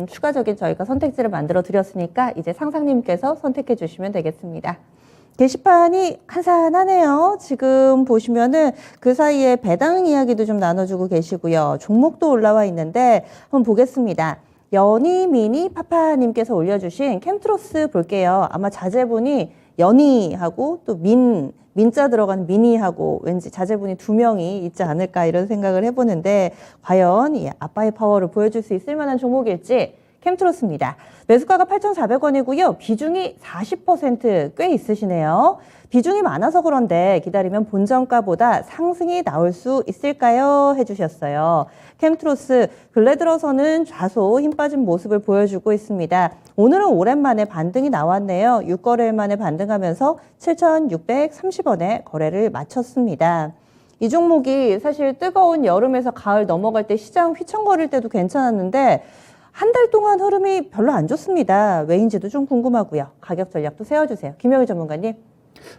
추가적인 저희가 선택지를 만들어 드렸으니까 이제 상상님께서 선택해 주시면 되겠습니다. 게시판이 한산하네요. 지금 보시면은 그 사이에 배당 이야기도 좀 나눠주고 계시고요. 종목도 올라와 있는데 한번 보겠습니다. 연희미니 파파님께서 올려주신 캠트로스 볼게요. 아마 자제분이 연희하고 또 민자 들어간 미니하고 왠지 자제분이 2명이 있지 않을까 이런 생각을 해보는데 과연 이 아빠의 파워를 보여줄 수 있을 만한 종목일지 캠트로스입니다. 매수가가 8,400원이고요. 비중이 40% 꽤 있으시네요. 비중이 많아서 그런데 기다리면 본전가보다 상승이 나올 수 있을까요? 해주셨어요. 캠트로스 근래 들어서는 다소 힘 빠진 모습을 보여주고 있습니다. 오늘은 오랜만에 반등이 나왔네요. 6거래일 만에 반등하면서 7,630원에 거래를 마쳤습니다. 이 종목이 사실 뜨거운 여름에서 가을 넘어갈 때 시장 휘청거릴 때도 괜찮았는데 한 달 동안 흐름이 별로 안 좋습니다. 왜인지도 좀 궁금하고요. 가격 전략도 세워주세요. 김영희 전문가님.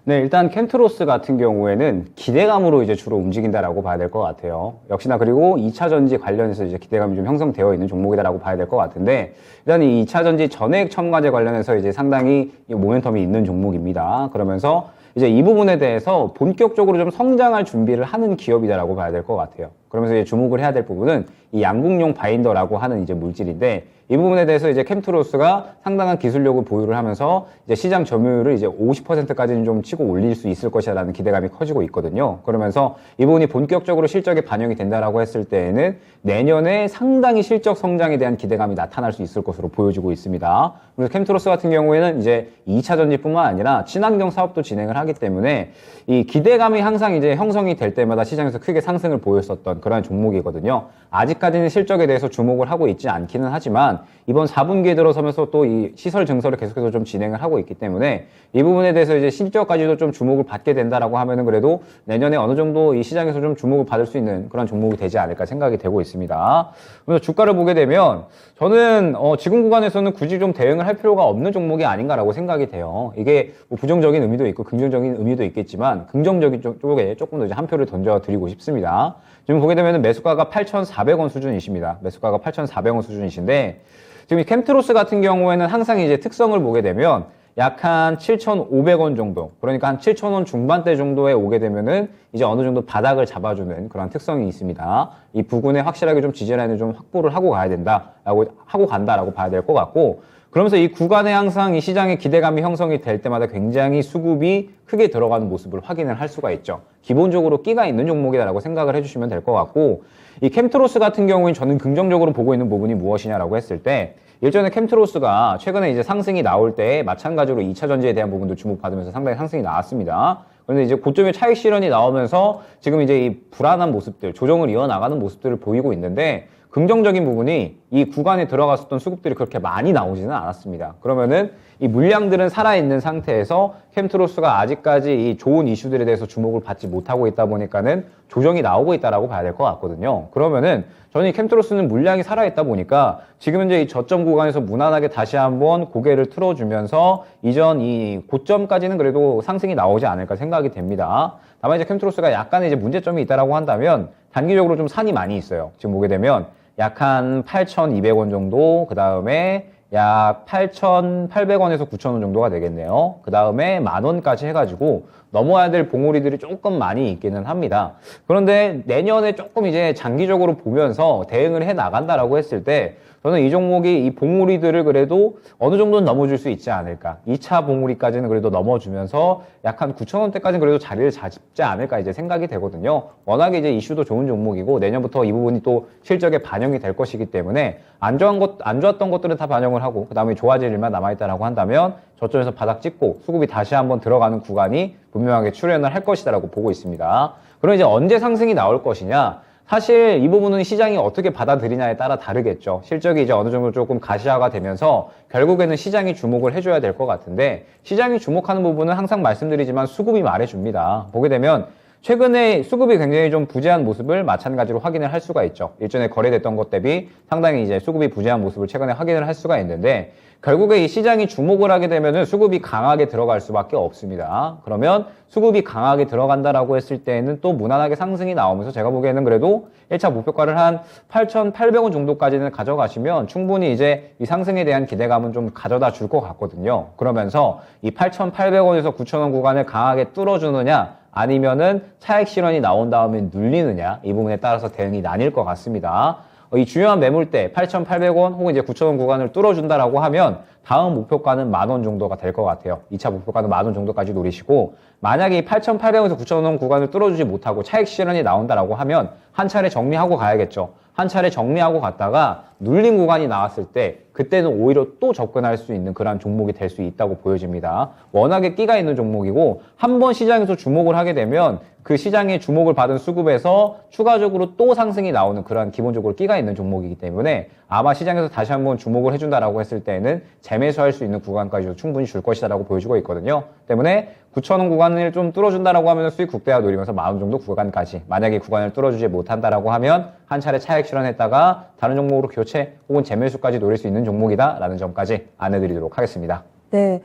네, 일단 캠트로스 같은 경우에는 기대감으로 이제 주로 움직인다라고 봐야 될 것 같아요. 역시나 그리고 2차 전지 관련해서 이제 기대감이 좀 형성되어 있는 종목이다라고 봐야 될 것 같은데, 일단 이 2차 전지 전액 첨가제 관련해서 이제 상당히 이 모멘텀이 있는 종목입니다. 그러면서 이제 이 부분에 대해서 본격적으로 좀 성장할 준비를 하는 기업이다라고 봐야 될 것 같아요. 그러면서 이제 주목을 해야 될 부분은 이 양극용 바인더라고 하는 이제 물질인데, 이 부분에 대해서 이제 캠트로스가 상당한 기술력을 보유를 하면서 이제 시장 점유율을 이제 50%까지는 좀 치고 올릴 수 있을 것이라는 기대감이 커지고 있거든요. 그러면서 이 부분이 본격적으로 실적에 반영이 된다라고 했을 때에는 내년에 상당히 실적 성장에 대한 기대감이 나타날 수 있을 것으로 보여지고 있습니다. 그래서 캠트로스 같은 경우에는 이제 2차 전지뿐만 아니라 친환경 사업도 진행을 하기 때문에 이 기대감이 항상 이제 형성이 될 때마다 시장에서 크게 상승을 보였었던 그런 종목이거든요. 아직까지는 실적에 대해서 주목을 하고 있지 않기는 하지만 이번 4분기에 들어서면서 또 이 시설 증설을 계속해서 좀 진행을 하고 있기 때문에 이 부분에 대해서 이제 실적까지도 좀 주목을 받게 된다라고 하면은 그래도 내년에 어느 정도 이 시장에서 좀 주목을 받을 수 있는 그런 종목이 되지 않을까 생각이 되고 있습니다. 그래서 주가를 보게 되면 저는 지금 구간에서는 굳이 좀 대응을 할 필요가 없는 종목이 아닌가라고 생각이 돼요. 이게 뭐 부정적인 의미도 있고 긍정적인 의미도 있겠지만 긍정적인 쪽에 조금 더 이제 한 표를 던져 드리고 싶습니다. 지금 보게 되면 매수가가 8,400원 수준이십니다. 매수가가 8,400원 수준이신데 지금 이 캠트로스 같은 경우에는 항상 이제 특성을 보게 되면 약 한 7,500원 정도, 그러니까 한 7,000원 중반대 정도에 오게 되면은 이제 어느 정도 바닥을 잡아주는 그런 특성이 있습니다. 이 부근에 확실하게 좀 지지라인을 좀 확보를 하고 가야 된다라고 하고 간다라고 봐야 될 것 같고, 그러면서 이 구간에 항상 이 시장의 기대감이 형성이 될 때마다 굉장히 수급이 크게 들어가는 모습을 확인을 할 수가 있죠. 기본적으로 끼가 있는 종목이다라고 생각을 해주시면 될 것 같고, 이 캠트로스 같은 경우에는 저는 긍정적으로 보고 있는 부분이 무엇이냐라고 했을 때, 일전에 캠트로스가 최근에 이제 상승이 나올 때 마찬가지로 2차 전지에 대한 부분도 주목받으면서 상당히 상승이 나왔습니다. 그런데 이제 고점의 차익 실현이 나오면서 지금 이제 이 불안한 모습들, 조정을 이어나가는 모습들을 보이고 있는데, 긍정적인 부분이 이 구간에 들어갔었던 수급들이 그렇게 많이 나오지는 않았습니다. 그러면은 이 물량들은 살아있는 상태에서 캠트로스가 아직까지 이 좋은 이슈들에 대해서 주목을 받지 못하고 있다 보니까는 조정이 나오고 있다라고 봐야 될 것 같거든요. 그러면은 저는 이 캠트로스는 물량이 살아있다 보니까 지금 이제 이 저점 구간에서 무난하게 다시 한번 고개를 틀어주면서 이전 이 고점까지는 그래도 상승이 나오지 않을까 생각이 됩니다. 다만 이제 캠트로스가 약간의 이제 문제점이 있다라고 한다면 단기적으로 좀 산이 많이 있어요. 지금 보게 되면 약 한 8,200원 정도, 그 다음에 약 8,800원에서 9,000원 정도가 되겠네요. 그 다음에 10,000원까지 해가지고 넘어야 될 봉우리들이 조금 많이 있기는 합니다. 그런데 내년에 조금 이제 장기적으로 보면서 대응을 해 나간다라고 했을 때 저는 이 종목이 이 봉우리들을 그래도 어느 정도는 넘어줄 수 있지 않을까. 2차 봉우리까지는 그래도 넘어주면서 약 한 9,000원대까지는 그래도 자리를 잡지 않을까 이제 생각이 되거든요. 워낙에 이제 이슈도 좋은 종목이고 내년부터 이 부분이 또 실적에 반영이 될 것이기 때문에 안 좋았던 것들은 다 반영을 하고 그 다음에 좋아질 일만 남아있다라고 한다면 저점에서 바닥 찍고 수급이 다시 한번 들어가는 구간이 분명하게 출현을 할 것이다라고 보고 있습니다. 그럼 이제 언제 상승이 나올 것이냐? 사실 이 부분은 시장이 어떻게 받아들이냐에 따라 다르겠죠. 실적이 이제 어느 정도 조금 가시화가 되면서 결국에는 시장이 주목을 해줘야 될 것 같은데, 시장이 주목하는 부분은 항상 말씀드리지만 수급이 말해줍니다. 보게 되면 최근에 수급이 굉장히 좀 부재한 모습을 마찬가지로 확인을 할 수가 있죠. 일전에 거래됐던 것 대비 상당히 이제 수급이 부재한 모습을 최근에 확인을 할 수가 있는데, 결국에 이 시장이 주목을 하게 되면은 수급이 강하게 들어갈 수밖에 없습니다. 그러면 수급이 강하게 들어간다라고 했을 때에는 또 무난하게 상승이 나오면서 제가 보기에는 그래도 1차 목표가를 한 8,800원 정도까지는 가져가시면 충분히 이제 이 상승에 대한 기대감은 좀 가져다 줄 것 같거든요. 그러면서 이 8,800원에서 9,000원 구간을 강하게 뚫어주느냐, 아니면은 차익 실현이 나온 다음에 눌리느냐, 이 부분에 따라서 대응이 나뉠 것 같습니다. 이 중요한 매물대 8,800원 혹은 이제 9,000원 구간을 뚫어준다라고 하면 다음 목표가는 10,000원 정도가 될 것 같아요. 2차 목표가는 10,000원 정도까지 노리시고, 만약에 이 8,800원에서 9,000원 구간을 뚫어주지 못하고 차익 실현이 나온다라고 하면 한 차례 정리하고 가야겠죠. 한 차례 정리하고 갔다가 눌린 구간이 나왔을 때 그때는 오히려 또 접근할 수 있는 그런 종목이 될 수 있다고 보여집니다. 워낙에 끼가 있는 종목이고, 한번 시장에서 주목을 하게 되면 그 시장의 주목을 받은 수급에서 추가적으로 또 상승이 나오는 그런 기본적으로 끼가 있는 종목이기 때문에 아마 시장에서 다시 한번 주목을 해준다라고 했을 때는 재매수할 수 있는 구간까지도 충분히 줄 것이다라고 보여주고 있거든요. 때문에 9,000원 구간을 좀 뚫어준다라고 하면 수익 국대화 노리면서 10,000원 정도 구간까지, 만약에 구간을 뚫어주지 못한다라고 하면 한 차례 차익 실현했다가 다른 종목으로 교체 혹은 재매수까지 노릴 수 있는 종목이다라는 점까지 안내드리도록 하겠습니다. 네.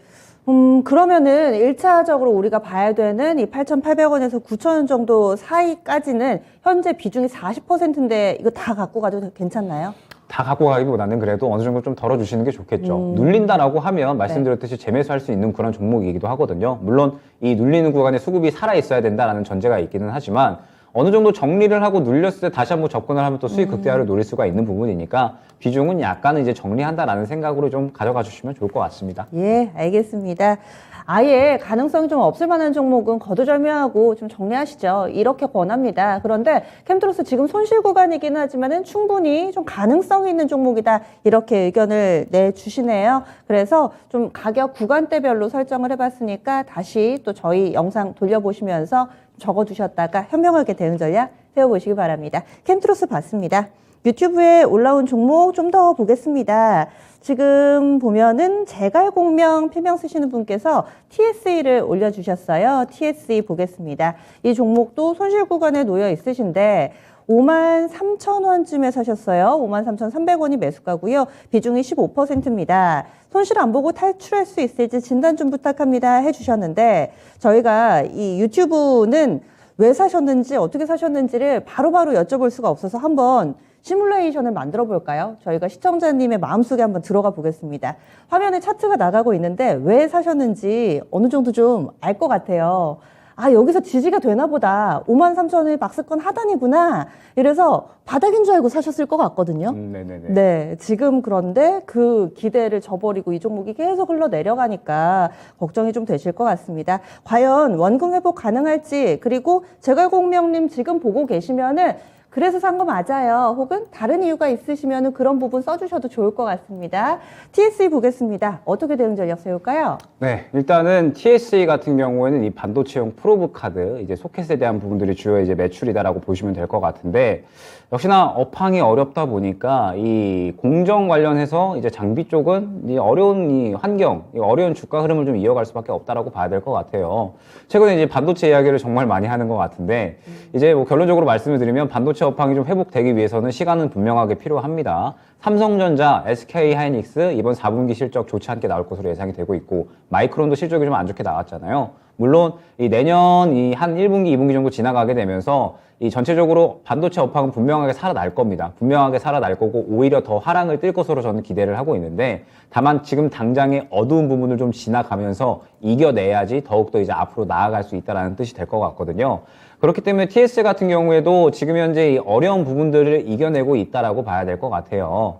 그러면은 1차적으로 우리가 봐야 되는 이 8,800원에서 9,000원 정도 사이까지는 현재 비중이 40%인데 이거 다 갖고 가도 괜찮나요? 다 갖고 가기보다는 그래도 어느 정도 좀 덜어주시는 게 좋겠죠. 눌린다라고 하면 말씀드렸듯이 재매수할 수 있는 그런 종목이기도 하거든요. 물론 이 눌리는 구간에 수급이 살아있어야 된다라는 전제가 있기는 하지만 어느 정도 정리를 하고 눌렸을 때 다시 한번 접근을 하면 또 수익 극대화를 노릴 수가 있는 부분이니까 비중은 약간은 이제 정리한다라는 생각으로 좀 가져가 주시면 좋을 것 같습니다. 예, 알겠습니다. 아예 가능성이 좀 없을 만한 종목은 거두절미하고 좀 정리하시죠. 이렇게 권합니다. 그런데 캠트로스 지금 손실 구간이긴 하지만은 충분히 좀 가능성이 있는 종목이다. 이렇게 의견을 내주시네요. 그래서 좀 가격 구간대별로 설정을 해봤으니까 다시 또 저희 영상 돌려보시면서 적어두셨다가 현명하게 대응 전략 세워보시기 바랍니다. 캠트로스 봤습니다. 유튜브에 올라온 종목 좀 더 보겠습니다. 지금 보면은 제갈공명 필명 쓰시는 분께서 TSE를 올려주셨어요. TSE 보겠습니다. 이 종목도 손실 구간에 놓여 있으신데 53,000원쯤에 사셨어요. 53,300원이 매수가고요. 비중이 15%입니다. 손실 안 보고 탈출할 수 있을지 진단 좀 부탁합니다 해주셨는데, 저희가 이 유튜브는 왜 사셨는지 어떻게 사셨는지를 바로바로 여쭤볼 수가 없어서 한번 시뮬레이션을 만들어 볼까요? 저희가 시청자님의 마음속에 한번 들어가 보겠습니다. 화면에 차트가 나가고 있는데 왜 사셨는지 어느 정도 좀 알 것 같아요. 아, 여기서 지지가 되나 보다. 53,000원이 박스권 하단이구나. 이래서 바닥인 줄 알고 사셨을 것 같거든요. 네네네. 네, 지금 그런데 그 기대를 저버리고 이 종목이 계속 흘러내려가니까 걱정이 좀 되실 것 같습니다. 과연 원금 회복 가능할지, 그리고 제갈공명님 지금 보고 계시면은 그래서 산 거 맞아요. 혹은 다른 이유가 있으시면 그런 부분 써주셔도 좋을 것 같습니다. TSE 보겠습니다. 어떻게 대응 전략 세울까요? 네, 일단은 TSE 같은 경우에는 이 반도체용 프로브 카드, 이제 소켓에 대한 부분들이 주요 이제 매출이다라고 보시면 될 것 같은데, 역시나 업황이 어렵다 보니까 이 공정 관련해서 이제 장비 쪽은 이 어려운 이 환경, 이 어려운 주가 흐름을 좀 이어갈 수밖에 없다라고 봐야 될 것 같아요. 최근에 이제 반도체 이야기를 정말 많이 하는 것 같은데, 이제 뭐 결론적으로 말씀을 드리면 반도체 업황이 좀 회복되기 위해서는 시간은 분명하게 필요합니다. 삼성전자, SK하이닉스 이번 4분기 실적 좋지 않게 나올 것으로 예상이 되고 있고, 마이크론도 실적이 좀 안 좋게 나왔잖아요. 물론 이 내년 이 한 1분기, 2분기 정도 지나가게 되면서 이 전체적으로 반도체 업황은 분명하게 살아날 겁니다. 분명하게 살아날 거고 오히려 더 하락을 뛸 것으로 저는 기대를 하고 있는데, 다만 지금 당장의 어두운 부분을 좀 지나가면서 이겨내야지 더욱더 이제 앞으로 나아갈 수 있다는 뜻이 될 것 같거든요. 그렇기 때문에 TS 같은 경우에도 지금 현재 이 어려운 부분들을 이겨내고 있다라고 봐야 될 것 같아요.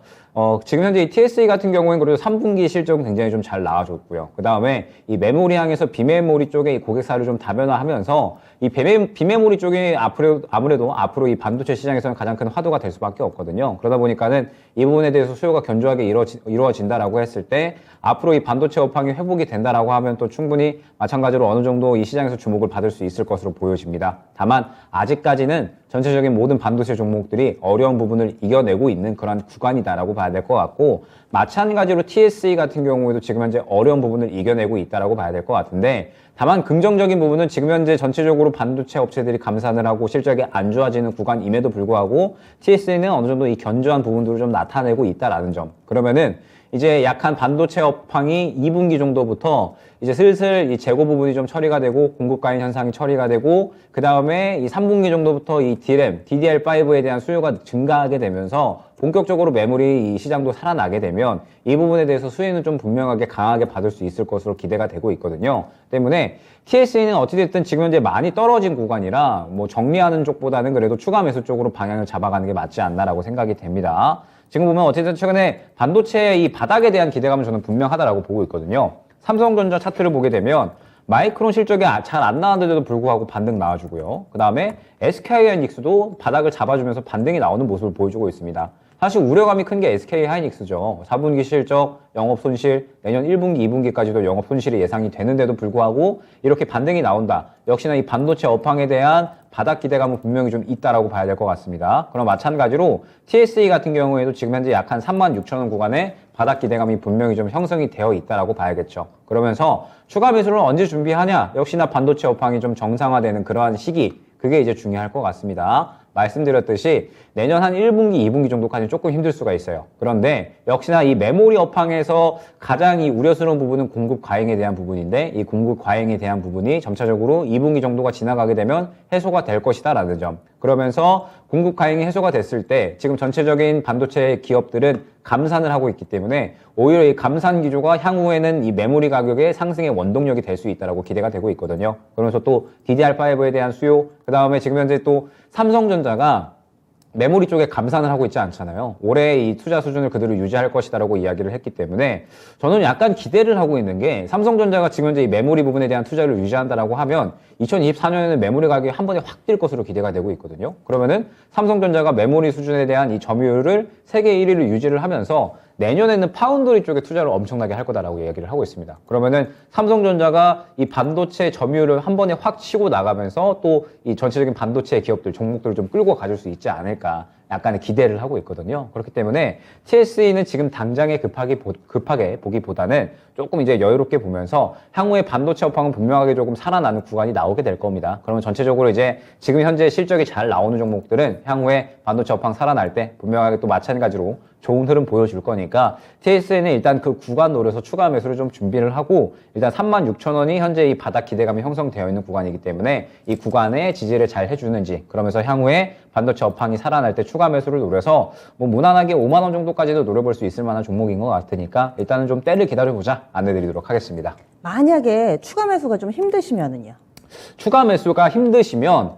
지금 현재 이 TSE 같은 경우에는 그래도 3분기 실적은 굉장히 좀 잘 나와줬고요. 그 다음에 이 메모리 향해서 비메모리 쪽에 이 고객사를 좀 다변화하면서 이 비메모리 쪽이 아무래도 앞으로 이 반도체 시장에서는 가장 큰 화두가 될 수밖에 없거든요. 그러다 보니까는 이 부분에 대해서 수요가 견조하게 이루어진다라고 했을 때 앞으로 이 반도체 업황이 회복이 된다라고 하면 또 충분히 마찬가지로 어느 정도 이 시장에서 주목을 받을 수 있을 것으로 보여집니다. 다만 아직까지는 전체적인 모든 반도체 종목들이 어려운 부분을 이겨내고 있는 그런 구간이다라고 봐야 될 것 같고, 마찬가지로 TSE 같은 경우에도 지금 현재 어려운 부분을 이겨내고 있다라고 봐야 될 것 같은데, 다만 긍정적인 부분은 지금 현재 전체적으로 반도체 업체들이 감산을 하고 실적이 안 좋아지는 구간임에도 불구하고 TSE는 어느 정도 이 견조한 부분들을 좀 나타내고 있다라는 점. 그러면은 이제 약한 반도체 업황이 2분기 정도부터 이제 슬슬 이 재고 부분이 좀 처리가 되고 공급 과잉 현상이 처리가 되고, 그 다음에 이 3분기 정도부터 이 DRAM, DDR5에 대한 수요가 증가하게 되면서 본격적으로 메모리 이 시장도 살아나게 되면 이 부분에 대해서 수혜는 좀 분명하게 강하게 받을 수 있을 것으로 기대가 되고 있거든요. 때문에 TSE는 어찌됐든 지금 현재 많이 떨어진 구간이라 뭐 정리하는 쪽보다는 그래도 추가 매수 쪽으로 방향을 잡아가는 게 맞지 않나라고 생각이 됩니다. 지금 보면 어쨌든 최근에 반도체 이 바닥에 대한 기대감은 저는 분명하다라고 보고 있거든요. 삼성전자 차트를 보게 되면 마이크론 실적이 잘 안 나왔는데도 불구하고 반등 나와주고요. 그 다음에 SK하이닉스도 바닥을 잡아주면서 반등이 나오는 모습을 보여주고 있습니다. 사실 우려감이 큰 게 SK하이닉스죠. 4분기 실적, 영업 손실, 내년 1분기, 2분기까지도 영업 손실이 예상이 되는데도 불구하고 이렇게 반등이 나온다. 역시나 이 반도체 업황에 대한 바닥 기대감은 분명히 좀 있다라고 봐야 될 것 같습니다. 그럼 마찬가지로 TSE 같은 경우에도 지금 현재 약 한 36,000원 구간에 바닥 기대감이 분명히 좀 형성이 되어 있다라고 봐야겠죠. 그러면서 추가 매수를 언제 준비하냐? 역시나 반도체 업황이 좀 정상화되는 그러한 시기, 그게 이제 중요할 것 같습니다. 말씀드렸듯이 내년 한 1분기, 2분기 정도까지는 조금 힘들 수가 있어요. 그런데 역시나 이 메모리 업황에서 가장 이 우려스러운 부분은 공급 과잉에 대한 부분인데, 이 공급 과잉에 대한 부분이 점차적으로 2분기 정도가 지나가게 되면 해소가 될 것이다라는 점. 그러면서 공급 과잉이 해소가 됐을 때 지금 전체적인 반도체 기업들은 감산을 하고 있기 때문에 오히려 이 감산 기조가 향후에는 이 메모리 가격의 상승의 원동력이 될 수 있다라고 기대가 되고 있거든요. 그러면서 또 DDR5에 대한 수요, 그 다음에 지금 현재 또 삼성전자가 메모리 쪽에 감산을 하고 있지 않잖아요. 올해 이 투자 수준을 그대로 유지할 것이다라고 이야기를 했기 때문에 저는 약간 기대를 하고 있는 게, 삼성전자가 지금 현재 이 메모리 부분에 대한 투자를 유지한다라고 하면 2024년에는 메모리 가격이 한 번에 확 뛸 것으로 기대가 되고 있거든요. 그러면은 삼성전자가 메모리 수준에 대한 이 점유율을 세계 1위를 유지를 하면서 내년에는 파운드리 쪽에 투자를 엄청나게 할 거다라고 이야기를 하고 있습니다. 그러면은 삼성전자가 이 반도체 점유율을 한 번에 확 치고 나가면서 또 이 전체적인 반도체 기업들, 종목들을 좀 끌고 가줄 수 있지 않을까 약간의 기대를 하고 있거든요. 그렇기 때문에 TSE는 지금 당장에 급하게 보기보다는 조금 이제 여유롭게 보면서 향후에 반도체 업황은 분명하게 조금 살아나는 구간이 나오게 될 겁니다. 그러면 전체적으로 이제 지금 현재 실적이 잘 나오는 종목들은 향후에 반도체 업황 살아날 때 분명하게 또 마찬가지로 좋은 흐름 보여줄 거니까 TSE는 일단 그 구간 노려서 추가 매수를 좀 준비를 하고, 일단 36,000원이 현재 이 바닥 기대감이 형성되어 있는 구간이기 때문에 이 구간에 지지를 잘 해주는지, 그러면서 향후에 반도체 업황이 살아날 때 추가 매수를 노려서 뭐 무난하게 5만원 정도까지도 노려볼 수 있을 만한 종목인 것 같으니까 일단은 좀 때를 기다려보자 안내드리도록 하겠습니다. 만약에 추가 매수가 좀 힘드시면은요? 추가 매수가 힘드시면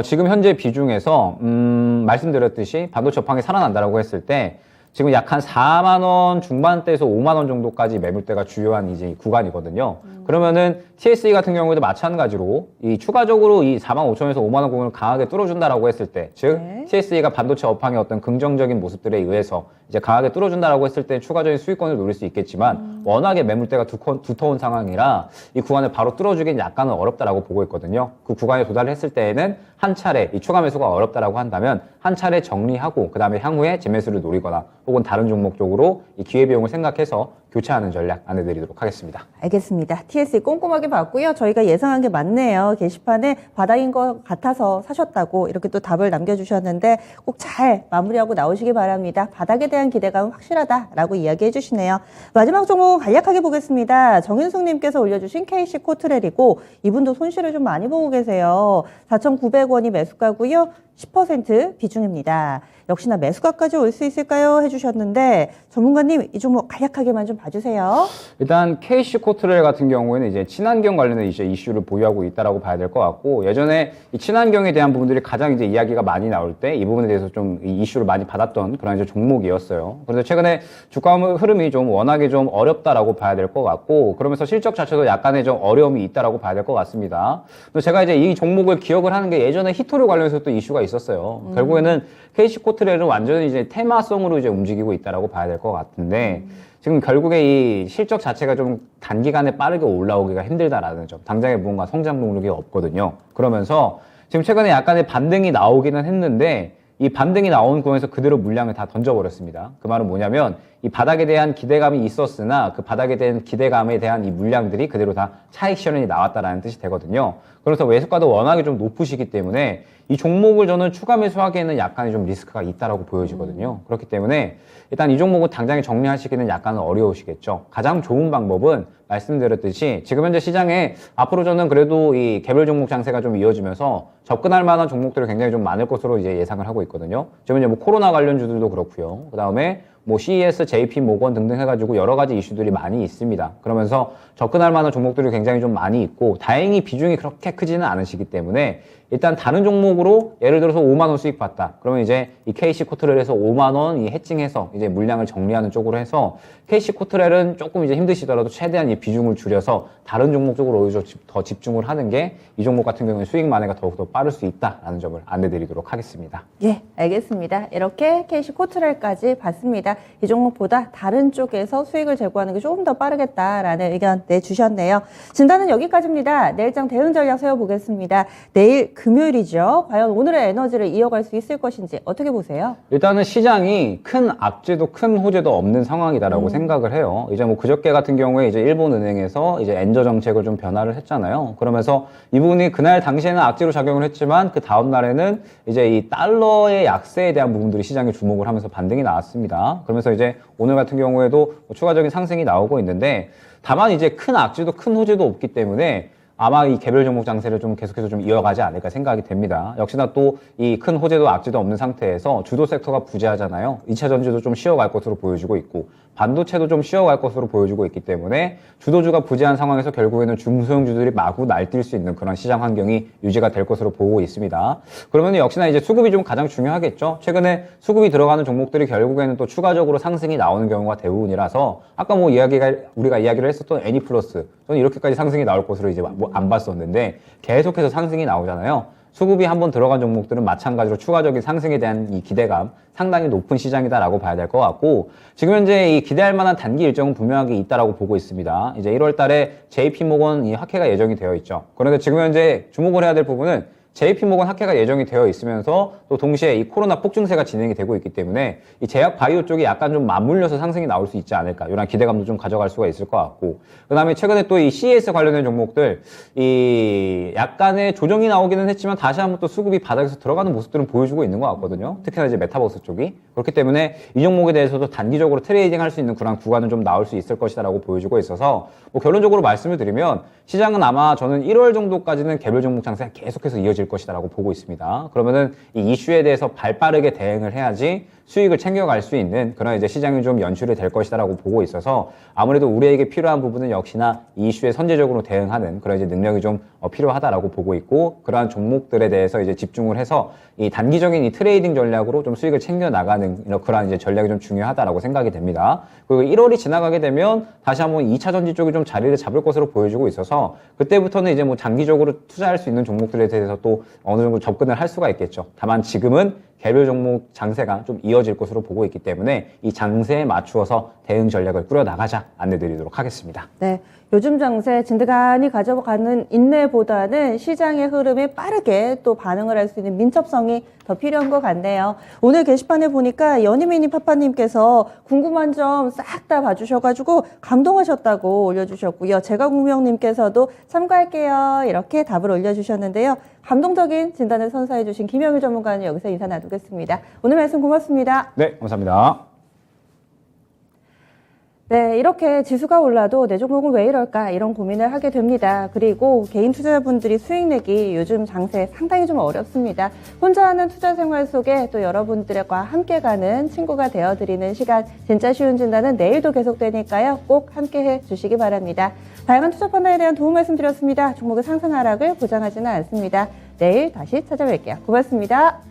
지금 현재 비중에서 말씀드렸듯이 반도체 업황이 살아난다라고 했을 때 지금 약 한 4만원 중반대에서 5만원 정도까지 매물대가 주요한 이제 구간이거든요. 그러면은 TSE 같은 경우에도 마찬가지로 이 추가적으로 이 45,000원에서 5만원 구간을 강하게 뚫어준다라고 했을 때, 즉 네. TSE가 반도체 업황의 어떤 긍정적인 모습들에 의해서 이제 강하게 뚫어준다라고 했을 때 추가적인 수익권을 노릴 수 있겠지만 워낙에 매물대가 두터운 상황이라 이 구간을 바로 뚫어주기는 약간은 어렵다라고 보고 있거든요. 그 구간에 도달을 했을 때에는 한 차례 이 추가 매수가 어렵다라고 한다면 한 차례 정리하고 그 다음에 향후에 재매수를 노리거나 혹은 다른 종목 쪽으로 이 기회비용을 생각해서 교체하는 전략 안내드리도록 하겠습니다. 알겠습니다. TSE 꼼꼼하게 봤고요. 저희가 예상한 게 맞네요. 게시판에 바닥인 것 같아서 사셨다고 이렇게 또 답을 남겨주셨는데 꼭 잘 마무리하고 나오시기 바랍니다. 바닥에 대한 기대감은 확실하다라고 이야기해 주시네요. 마지막 종목 간략하게 보겠습니다. 정윤숙님께서 올려주신 KC 코트렐이고, 이분도 손실을 좀 많이 보고 계세요. 4,900원이 매수가고요. 10% 비중입니다. 역시나 매수가까지 올 수 있을까요? 해주셨는데 전문가님 이 종목 간략하게만 좀 봐주세요. 일단 KC코트레일 같은 경우에는 이제 친환경 관련된 이제 이슈를 보유하고 있다라고 봐야 될 것 같고, 예전에 이 친환경에 대한 부분들이 가장 이제 이야기가 많이 나올 때 이 부분에 대해서 좀 이 이슈를 많이 받았던 그런 이제 종목이었어요. 그래서 최근에 주가 흐름이 좀 워낙에 좀 어렵다라고 봐야 될 것 같고, 그러면서 실적 자체도 약간의 좀 어려움이 있다라고 봐야 될 것 같습니다. 그래서 제가 이제 이 종목을 기억을 하는 게 예전에 히토류 관련해서 또 이슈가 있었어요. 결국에는 KC코트레일은 완전히 이제 테마성으로 이제 움직이고 있다라고 봐야 될 것 같은데, 지금 결국에 이 실적 자체가 좀 단기간에 빠르게 올라오기가 힘들다라는 점, 당장에 뭔가 성장 동력이 없거든요. 그러면서 지금 최근에 약간의 반등이 나오기는 했는데, 이 반등이 나온 구간에서 그대로 물량을 다 던져버렸습니다. 그 말은 뭐냐면 이 바닥에 대한 기대감이 있었으나 그 바닥에 대한 기대감에 대한 이 물량들이 그대로 다 차익 실현이 나왔다라는 뜻이 되거든요. 그래서 매수가도 워낙에 좀 높으시기 때문에 이 종목을 저는 추가 매수하기에는 약간의 좀 리스크가 있다라고 보여지거든요. 그렇기 때문에 일단 이 종목은 당장에 정리하시기는 약간 어려우시겠죠. 가장 좋은 방법은 말씀드렸듯이 지금 현재 시장에 앞으로 저는 그래도 이 개별 종목 장세가 좀 이어지면서 접근할 만한 종목들이 굉장히 좀 많을 것으로 이제 예상을 하고 있거든요. 지금 이제 뭐 코로나 관련주들도 그렇고요. 그 다음에 뭐 CES, JP 모건 등등 해가지고 여러 가지 이슈들이 많이 있습니다. 그러면서 접근할 만한 종목들이 굉장히 좀 많이 있고, 다행히 비중이 그렇게 크지는 않으시기 때문에 일단 다른 종목으로 예를 들어서 5만 원 수익 봤다. 그러면 이제 이 KC코트레일에서 5만 원 이 해칭해서 이제 물량을 정리하는 쪽으로 해서, KC코트레일은 조금 이제 힘드시더라도 최대한 이 비중을 줄여서 다른 종목 쪽으로 오히려 더 집중을 하는 게 이 종목 같은 경우는 수익 만회가 더욱더 빠를 수 있다라는 점을 안내드리도록 하겠습니다. 예, 알겠습니다. 이렇게 KC코트레일까지 봤습니다. 이 종목보다 다른 쪽에서 수익을 제고하는 게 조금 더 빠르겠다라는 의견 내주셨네요. 진단은 여기까지입니다. 내일장 대응 전략 세워보겠습니다. 내일 금요일이죠. 과연 오늘의 에너지를 이어갈 수 있을 것인지 어떻게 보세요? 일단은 시장이 큰 악재도 큰 호재도 없는 상황이다라고 생각을 해요. 이제 뭐 그저께 같은 경우에 이제 일본은행에서 이제 엔저 정책을 좀 변화를 했잖아요. 그러면서 이 부분이 그날 당시에는 악재로 작용을 했지만 그 다음 날에는 이제 이 달러의 약세에 대한 부분들이 시장에 주목을 하면서 반등이 나왔습니다. 그러면서 이제 오늘 같은 경우에도 뭐 추가적인 상승이 나오고 있는데, 다만 이제 큰 악재도 큰 호재도 없기 때문에 아마 이 개별 종목 장세를 좀 계속해서 좀 이어가지 않을까 생각이 됩니다. 역시나 또 이 큰 호재도 악재도 없는 상태에서 주도 섹터가 부재하잖아요. 2차 전지도 좀 쉬어갈 것으로 보여지고 있고, 반도체도 좀 쉬어갈 것으로 보여지고 있기 때문에 주도주가 부재한 상황에서 결국에는 중소형주들이 마구 날뛸 수 있는 그런 시장 환경이 유지가 될 것으로 보고 있습니다. 그러면 역시나 이제 수급이 좀 가장 중요하겠죠. 최근에 수급이 들어가는 종목들이 결국에는 또 추가적으로 상승이 나오는 경우가 대부분이라서, 아까 뭐 우리가 이야기를 했었던 애니플러스, 저는 이렇게까지 상승이 나올 것으로 이제 뭐 안 봤었는데 계속해서 상승이 나오잖아요. 수급이 한번 들어간 종목들은 마찬가지로 추가적인 상승에 대한 이 기대감 상당히 높은 시장이다라고 봐야 될 것 같고, 지금 현재 이 기대할 만한 단기 일정은 분명하게 있다라고 보고 있습니다. 이제 1월 달에 JP모건 이 학회가 예정이 되어 있죠. 그런데 지금 현재 주목을 해야 될 부분은 JP모건 학회가 예정이 되어 있으면서 또 동시에 이 코로나 폭증세가 진행이 되고 있기 때문에 이 제약 바이오 쪽이 약간 좀 맞물려서 상승이 나올 수 있지 않을까, 이런 기대감도 좀 가져갈 수가 있을 것 같고, 그 다음에 최근에 또 이 CES 관련된 종목들 이 약간의 조정이 나오기는 했지만 다시 한번 또 수급이 바닥에서 들어가는 모습들은 보여주고 있는 것 같거든요. 특히나 이제 메타버스 쪽이. 그렇기 때문에 이 종목에 대해서도 단기적으로 트레이딩 할 수 있는 그런 구간은 좀 나올 수 있을 것이다라고 보여주고 있어서, 뭐 결론적으로 말씀을 드리면 시장은 아마 저는 1월 정도까지는 개별 종목 장세가 계속해서 이어질 것이다라고 보고 있습니다. 그러면은 이 이슈에 대해서 발빠르게 대응을 해야지 수익을 챙겨갈 수 있는 그런 이제 시장이 좀 연출이 될 것이다라고 보고 있어서, 아무래도 우리에게 필요한 부분은 역시나 이 이슈에 선제적으로 대응하는 그런 이제 능력이 좀 필요하다라고 보고 있고, 그러한 종목들에 대해서 이제 집중을 해서 이 단기적인 이 트레이딩 전략으로 좀 수익을 챙겨 나가는 그런 이제 전략이 좀 중요하다라고 생각이 됩니다. 그리고 1월이 지나가게 되면 다시 한번 2차 전지 쪽이 좀 자리를 잡을 것으로 보여지고 있어서, 그때부터는 이제 뭐 장기적으로 투자할 수 있는 종목들에 대해서 또 어느 정도 접근을 할 수가 있겠죠. 다만 지금은 개별 종목 장세가 좀 이어질 것으로 보고 있기 때문에 이 장세에 맞추어서 대응 전략을 꾸려나가자 안내드리도록 하겠습니다. 네, 요즘 장세 진드간이 가져가는 인내보다는 시장의 흐름에 빠르게 또 반응을 할 수 있는 민첩성이 더 필요한 것 같네요. 오늘 게시판에 보니까 연희미니 파파님께서 궁금한 점 싹 다 봐주셔가지고 감동하셨다고 올려주셨고요. 제가공명님께서도 참고할게요, 이렇게 답을 올려주셨는데요. 감동적인 진단을 선사해주신 김영일 전문가는 여기서 인사 나누겠습니다. 오늘 말씀 고맙습니다. 네, 감사합니다. 네, 이렇게 지수가 올라도 내 종목은 왜 이럴까 이런 고민을 하게 됩니다. 그리고 개인 투자자분들이 수익 내기 요즘 장세 상당히 좀 어렵습니다. 혼자 하는 투자 생활 속에 또 여러분들과 함께 가는 친구가 되어드리는 시간 진짜 쉬운 진단은 내일도 계속되니까요. 꼭 함께 해주시기 바랍니다. 다양한 투자 판단에 대한 도움 말씀드렸습니다. 종목의 상승 하락을 보장하지는 않습니다. 내일 다시 찾아뵐게요. 고맙습니다.